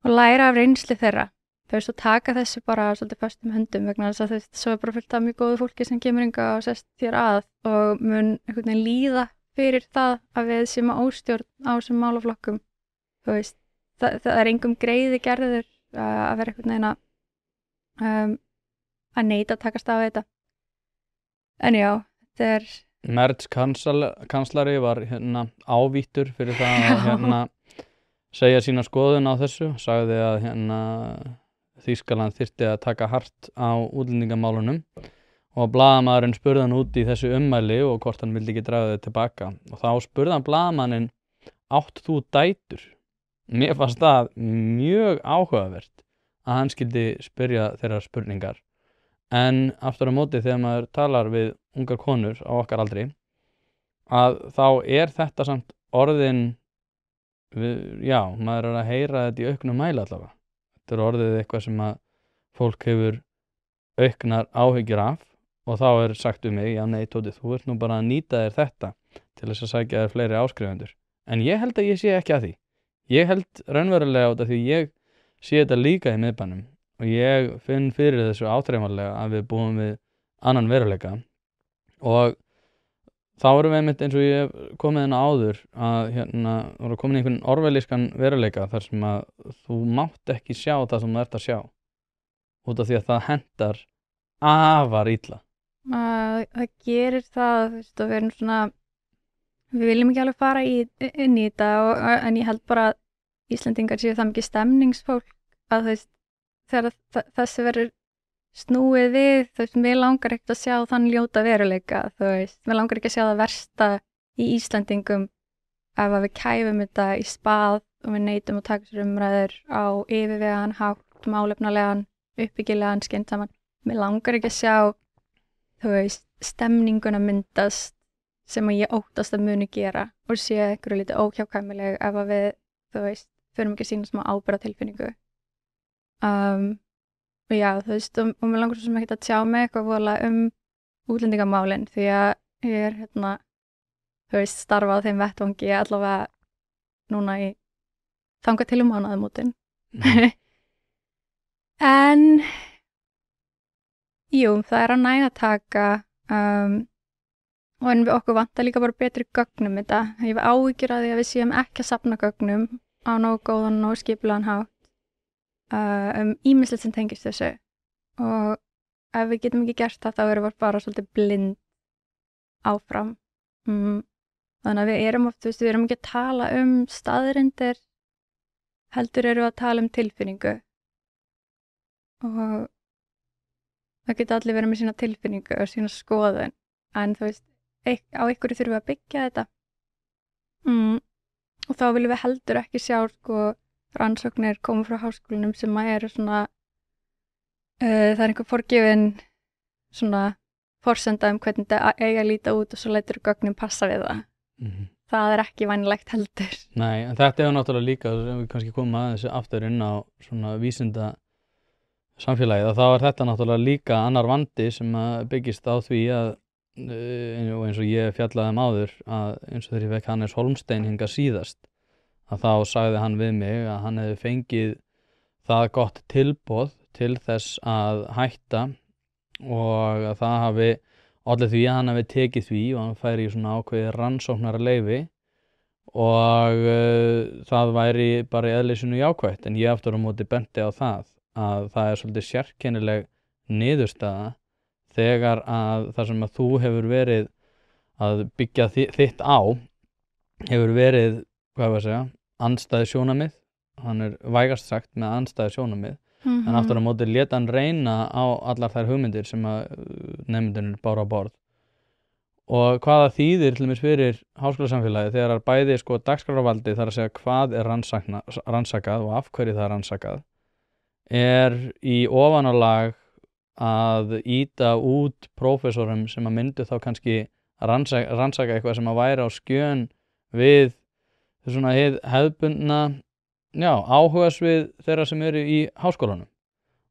og læra af reynslu þeirra. Og taka þessu bara svolítið föstum höndum vegna þess að svo er bara fullt af mjög góðu fólki sem kemur hingað og sest þér að og mun einhvern veginn líða fyrir það að við séum að óstjórn á þessum málaflokkum. Það er engum greiði gerður að vera einhvern veginn að neita að takast á þetta. En já, þetta er... Merz kanslari var ávíttur fyrir það að segja sína skoðun á þessu. Sagði að Þýskaland þyrfti að taka hart á útlendingamálunum og blaðamaðurinn spurði hann út í þessu ummæli og hvort hann vildi ekki draga þau tilbaka. Og þá spurði hann blaðamanninn, átt þú dætur? Mér fannst það mjög áhugavert að hann skildi spyrja þeirra spurningar. En aftur á móti þegar maður talar við ungar konur á okkar aldri að þá er þetta samt orðin, maður er að heyra þetta í auknum mæli allavega. Þetta er orðið eitthvað sem að fólk hefur auknar áhyggjur af og þá er sagt um mig, já nei Tóti, þú ert nú bara að nýta þér þetta til þess að sækja þér fleiri áskrifendur. En ég held að ég sé ekki að því. Ég held raunverulega út af því ég sé þetta líka í miðbænum og ég finn fyrir þessu áþreifanlega að við búum við annan veruleika og þá erum við einmitt eins og ég hef komið inn áður að voru komin í einhvern orwellískan veruleika þar sem að þú mátt ekki sjá það sem þú ert að sjá út af því að það hendar afar illa. Það gerir það, við erum svona, við viljum ekki alveg fara inn í þetta en ég held bara að Íslendingar séu það mikið stemningsfólk að þegar þessi verður snúið við, mér langar ekkert að sjá þann ljóta veruleika, mér langar ekki að sjá það versta í Íslendingum ef að við kæfum þetta í spað og við neitum að taka sér umræður á yfirvegaðan, hátt, málefnalegan, uppbyggilegan, skynsaman. Mér langar ekki að sjá, stemninguna myndast sem að ég óttast að muni gera og sé einhverju lítið óhjákvæmileg ef að við, förum ekki að sýna smá ábyrgðartilfinningu. Og já, og mér langar svo sem ekki að tjá mig eitthvað voðalega útlendingamálin því að ég þú veist, starfa á þeim vettvangi allavega núna í þangað til mánaðamótin. En jú, það að næga taka og en við okkur vantar líka bara betri gögnum þetta. Ég hef áhyggjur af því að við séum ekki að safna gögnum á nógu góðan og skipulegan hátt ýmislegt sem tengist þessu og ef við getum ekki gert það þá erum við bara svolítið blind áfram. Þannig að við erum oft, við erum ekki að tala staðreyndir, heldur erum við að tala tilfinningu og það geta allir verið með sína tilfinningu og sína skoðun en þú veist, á einhverju þurfum við að byggja þetta og þá viljum við heldur ekki sjá rannsóknir koma frá háskólanum sem að eru svona það einhver forgefin svona forsenda hvernig þetta eiga að líta út og svo lætur gögnin passa við það. Það ekki vænlegt heldur. Nei, en þetta náttúrulega líka, við kannski komum aðeins aftur inn á svona vísinda samfélagið og þá þetta náttúrulega líka annar vandi sem að byggist á því að eins og ég fjallaði áður að eins og þegar ég fekk Hannes Holmstein hingað síðast að þá sagði hann við mig að hann hefði fengið það gott tilboð til þess að hætta og að það hafi olli því að hann hafi tekið því og hann færi í svona ákveðið rannsóknarleyfi og það væri bara í eðli sínu jákvætt en ég aftur á móti benti á það að það svolítið sérkennileg niðurstaða þegar að það sem að þú hefur verið að byggja þitt á hefur verið, hvað var að segja, andstæði sjónarmið, hann vægast sagt með andstæði sjónarmið, en aftur á móti lét hann reyna á allar þær hugmyndir sem að nemendurnir báru á borð. Og hvaða þýðir til dæmis fyrir háskólasamfélagið þegar bæði dagskrárvaldið þar að segja hvað rannsakað og af hverju það rannsakað í ofanálag að ýta út prófessorum sem að myndu þá kannski rannsaka eitthvað sem að væri á skjön við svona hefðbundna áhugasvið þeirra sem eru í háskólanum.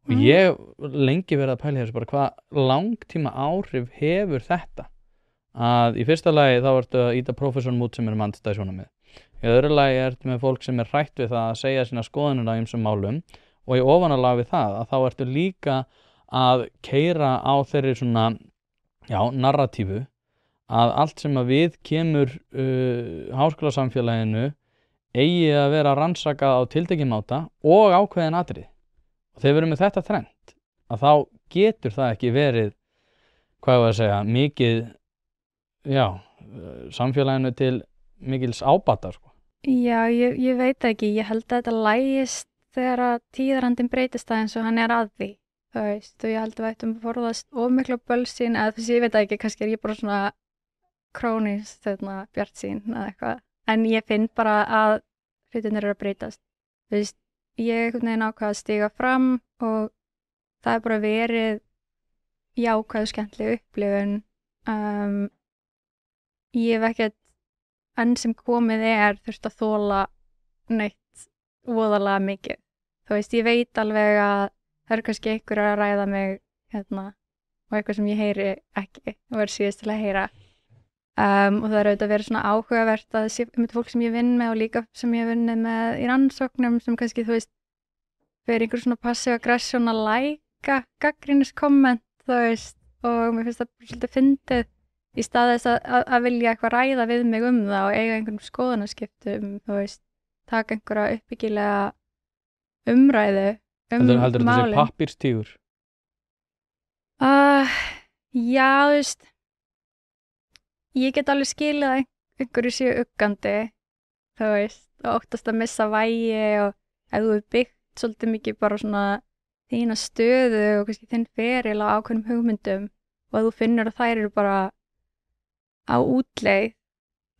Og ég lengi verið að pæla þessu bara hvað langtíma áhrif hefur þetta að í fyrsta lagi þá ertu að ýta prófessorum út sem eru andstæð sjónarmið. Í öðru lagi ertu með fólk sem hrætt við það að segja sína skoðanir á ýmsum málum og í ofanálag við það að þá ertu líka að keyra á þeirri svona, narratífu að allt sem að við kemur háskólasamfélaginu eigi að vera rannsakað á tiltekinn máta og ákveðin atriði. Og þegar við erum með þetta þrennt, að þá getur það ekki verið, hvað var að segja, mikið, samfélaginu til mikils ábata, Já, ég veit ekki, ég held að þetta lægist þegar að tíðarandinn breytist aðeins og hann að því. Þú veist, og ég held að við ættum að forðast of mikla bölsýn eða þess að ég veit ekki, kannski ég bara svona krónist bjartsýn eða eitthvað. En ég finn bara að hlutirnir eru að breytast. Þú veist, ég ákvað að stíga fram og það bara verið jákvæð og skemmtileg upplifun. Ég hef ekkert enn sem komið þurft að þola neitt voðalega mikið. Þú veist, ég veit alveg að það kannski einhver að ræða mig og eitthvað sem ég heyri ekki og síðast til að heyra. Og það auðvitað að vera svona áhugavert að það sé fólk sem ég vinn með og líka sem ég hef vunnið með í rannsóknum sem kannski, þú veist, fyrir einhver svona passive aggression að læka gagnrýniskomment, þú veist, og mér finnst það svolítið fyndið í stað þess að vilja eitthvað ræða við mig það og eiga einhverjum skoðanaskiptum, þú veist, taka einhverja uppbyggilega umræðu heldur þetta sé pappírstígur? Já, þú veist ég get alveg skilið að einhverju séu uggandi, þú veist, og óttast að missa vægi og ef þú hefur byggt svolítið mikið bara svona þína stöðu og kannski þinn feril á ákveðnum hugmyndum og að þú finnur að þær eru bara á útleið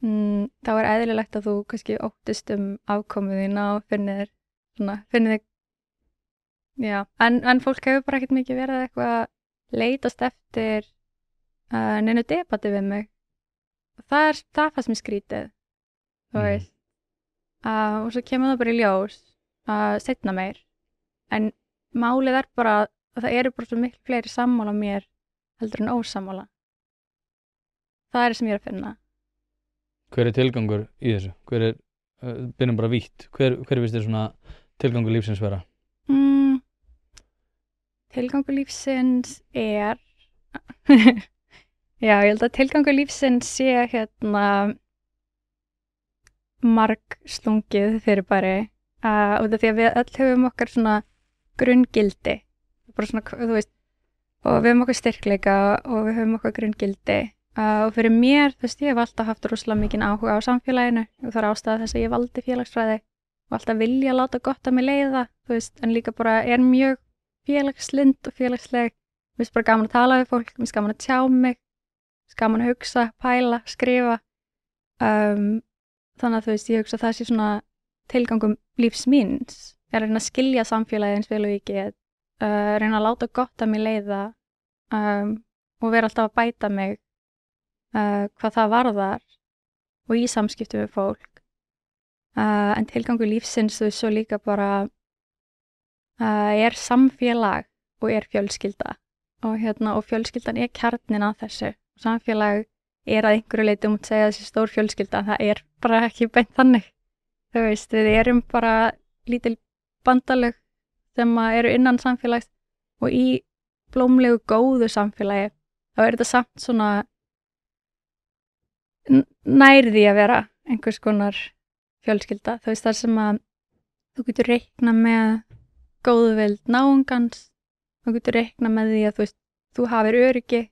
þá eðlilegt að þú kannski óttist afkomu þína og finnir þig en fólk hefur bara ekkert mikið verið eitthvað að leitast eftir neinu debati við mig og það fannst mér skrítið þú veist og svo kemur það bara í ljós seinna meir en málið bara að það eru bara svo miklu fleiri sammála mér heldur en ósammála það sem ég er að finna. Hver er tilgangur í þessu? Hver er, byrjum bara vítt, hver finnst þér svona tilgangur lífsins vera? Tilgangur lífsins er já, ég held að tilgangur lífsins sé margslungið fyrirbæri út af því að við öll höfum okkar svona grunngildi bara svona, þú veist, og við höfum okkar styrkleika og við höfum okkar grunngildi og fyrir mér, þú veist, ég hef alltaf haft rosalega mikinn áhuga á samfélaginu og það er ástæða þess að ég valdi félagsfræði og alltaf vilja láta gott að mig leiða, þú veist, en líka bara er mjög félagslynd og félagsleg, mér finnst bara gaman að tala við fólk, mér finnst gaman að tjá mig, mér finnst gaman að hugsa, pæla, skrifa, þannig að þú veist, ég hugsa að það sé svona tilgangum lífs míns, er að reyna að skilja samfélagið eins vel og ég get, reyna að láta gott að mig leiða og vera alltaf að bæta mig hvað það varðar og í samskiptum við fólk, en tilgangur lífsins þú veist svo líka bara er samfélag og er fjölskylda og fjölskyldan er kjarnin að þessu og samfélag er að einhverju leyti að segja þessi stór fjölskylda en það er bara ekki beint þannig þú veist, við erum bara lítil bandalög sem eru innan samfélags og í blómlegu góðu samfélagi þá er þetta samt svona nærði að vera einhvers konar fjölskylda þú veist þar sem að þú getur reikna með góðvild náungans þú getur reikna með því að þú hafir öryggi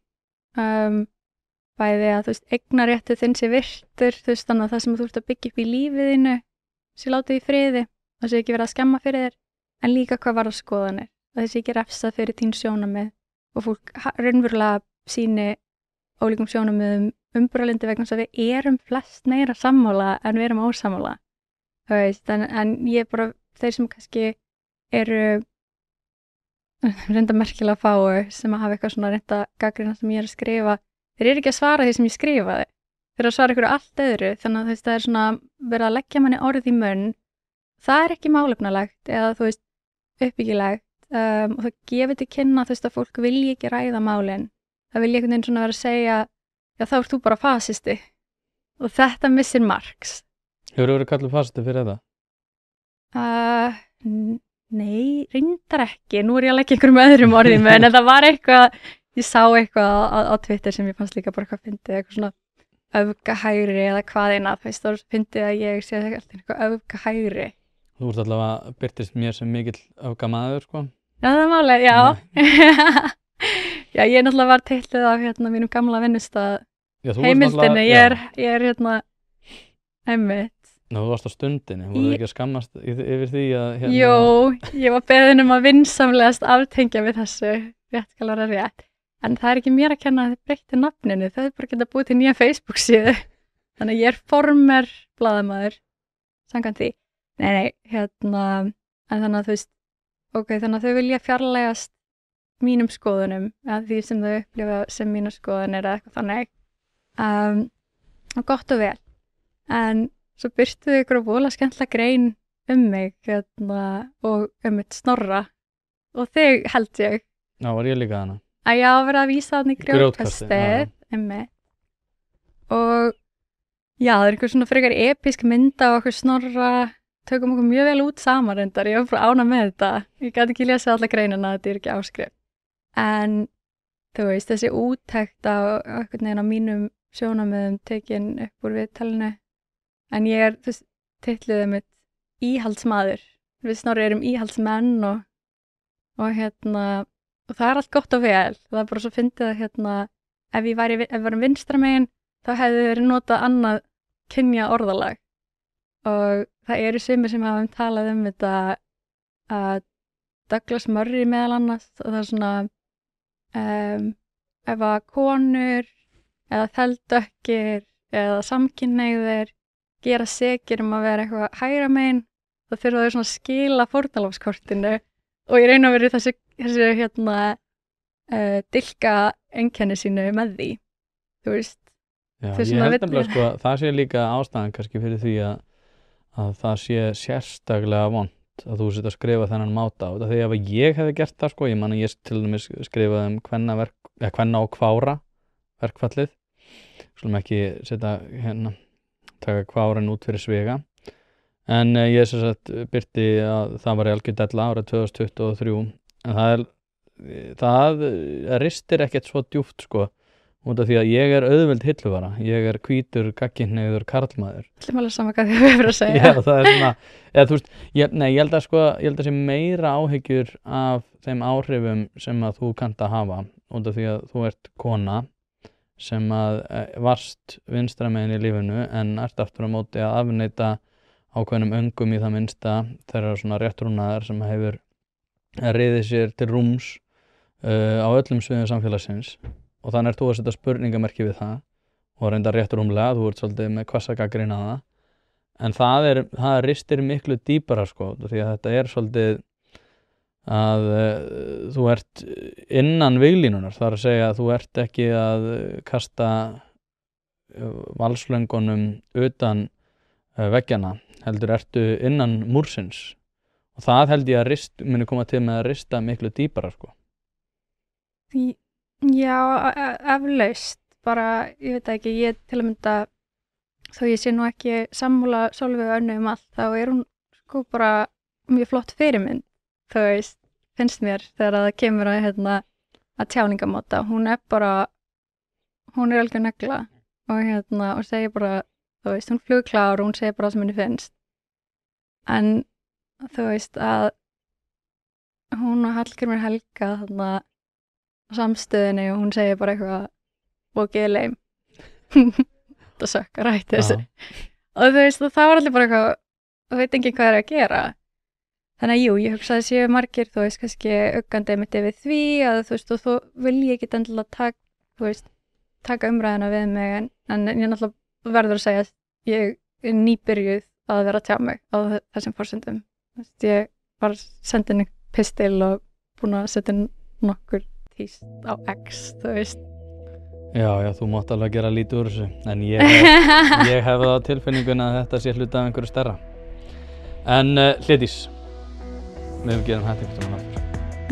bæði að eignaréttur þinn sé virtur þannig að það sem þú ert að byggja upp í lífið þínu sé látið í friði það sé ekki verið að skemma fyrir þér en líka hvað var að skoðanir það sé ekki refsað fyrir þín sjónamið og fólk raunverulega síni ólíkum sjónamiðum umburðarlyndi vegna þess að við erum flest meira sammála en við erum ósammála en ég bara þeir sem kannski eru reynda merkilega fáu sem að hafa eitthvað svona reynda gagnrýna sem ég er að skrifa þeir eru ekki að svara því sem ég skrifaði þeir eru að svara ykkur allt öðru þannig að það er svona verið að leggja manni orð í munn það er ekki málefnalegt eða uppbyggilegt og það gefur til kynna að fólk vilji ekki ræða málin það vilji einhvern veginn svona vera að segja já þá ert þú bara fasisti og þetta missir marks Hefur verið kallað fasisti fyrir þetta? Nei, reyndar ekki. Nú er ég að leggja einhverjum öðrum orðum en það var eitthvað, ég sá eitthvað á Twitter sem ég fannst líka bara eitthvað fyndið, eitthvað svona öfgahægri eða hvað eina, þá fyndið að ég sé eitthvað öfgahægri. Þú ert allavega birtist mér sem mikill öfgamaður, sko. Já, það er málið, já. Já, ég náttúrulega var titluð af mínum gamla vinnustað heimildinni, ég er einmitt. Ná, þú varst á stundinni, voruð þið ekki að skammast yfir því að Jó, ég var beðin að vinsamlegast aftengja við þessu, rétt skal vera rétt. En það er ekki mér að kenna að þið breytti nafninu, þau bara geta búið til nýja Facebook síðu. Þannig að ég er former blaðamaður, samkvæmt því. Nei, en þannig að þannig að þau vilja fjarlægast mínum skoðunum, því sem þau upplifa sem mínar skoðunir eða eitthvað þannig. Og gott og vel. En svo byrstuðu ykkur voðalega skemmtilega grein mig og mitt Snorra og þig held ég. Já, var ég líka hana? Að ég á að vera að vísa þannig grjótkastið og já, það er einhver svona frekar episk mynda og okkur Snorra tökum okkur mjög vel út saman reyndar, ég var bara ánægð með þetta ég gæti ekki lesið alla greinina, þetta er ekki áskrift en þú veist, þessi úttekt á einhvern veginn á mínum sjónarmiðum tekin upp úr viðtalinu en ég er, titluðið mitt íhaldsmaður, við Snorri erum íhaldsmenn og það er allt gott og vel, það er bara svo fyndið að ef við varum vinstra megin, þá hefði verið notað annað kynja orðalag og það eru sumir sem hafa talað þetta að Douglas Murray meðal annars og það er svona ef að konur eða þeldökkir eða samkynhneigðir gera sekir að vera eitthvað hægra megin þá þurfa þau svona að skila fórnarlofskortinu og ég reyna að vera þessi dilka einkenni sínu með því þú veist Já, ég held nefnilega sko að það sé líka ástæðan kannski fyrir því að það sé sérstaklega vont að þú set að skrifa þennan máta á þetta því ef ég hefði gert það sko, ég man að ég til dæmis skrifaði kvenna og kvára verkfallið skulum ekki setja taka kvárin út fyrir sviga. En ég sem sagt birti að það var algjör della árið 2023, en það ristir ekkert svo djúpt sko, út af því að ég er auðveld hilluvara, ég er hvítur, gagnkynhneigður karlmaður. Það alveg sama hvað þið hefur að segja. Já, það er svona, eða þú veist, ég held að sé meira áhyggjur af þeim áhrifum sem að þú kannt að hafa, út af því að þú ert kona sem að varst vinstra megin í lífinu en ert aftur á móti að afneita ákveðnum öngum í það minnsta þeirra svona réttrúnaðar sem hefur riðið sér til rúms á öllum sviðum samfélagsins. Og þannig þú að setja spurningamerki við það og reyndar rétt rúmlega, þú ert svolítið með hvassa gagnrýni á það. En það ristir miklu dýpara sko, því að þetta er svolítið að þú ert innan víglínunar, það er að segja að þú ert ekki að kasta valslöngunum utan veggjana, heldur ertu innan múrsins. Og það held ég að muni koma til með að rista miklu dýpara sko. Já, eflaust, bara, ég veit ekki, ég til að mynda, þó ég sé nú ekki sammála Sólveigu Önnu allt, þá hún sko bara mjög flott fyrirmynd, þú veist, finnst mér þegar það kemur að tjáningamóta, hún er algjör negla og segir bara, þú veist, hún flugklár og hún segir bara það sem henni finnst, en þú veist að hún og Hallgrímur Helga samstöðinni og hún segir bara eitthvað bókið leim það sökkar ætti þessu og þú veist það var allir bara eitthvað og veit enginn hvað að gera þannig að jú, ég hugsa að séu margir þú veist kannski uggandi mitt yfir því að þú veist og þú vil ég ekki endilega taka umræðina við mig en ég náttúrulega verður að segja að ég er nýbyrjuð að vera að tjá mig á þessum forsendum ég var sendin pistil og búin að setja nokkur tíst á X, þú veist. Já, þú mátt alveg gera lítið úr þessu, en ég hef það á tilfinninguna að þetta sé hluti af einhverju stærra. En Hlédís, við gerum þetta einhvern veginn aftur.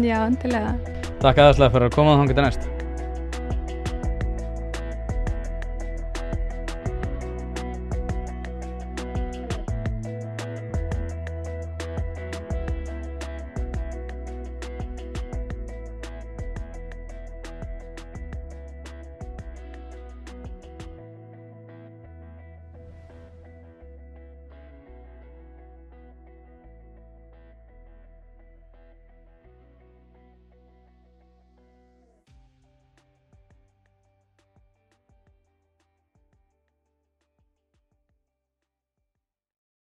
Já, endilega. Takk aðeinslega fyrir að koma þangað til næst.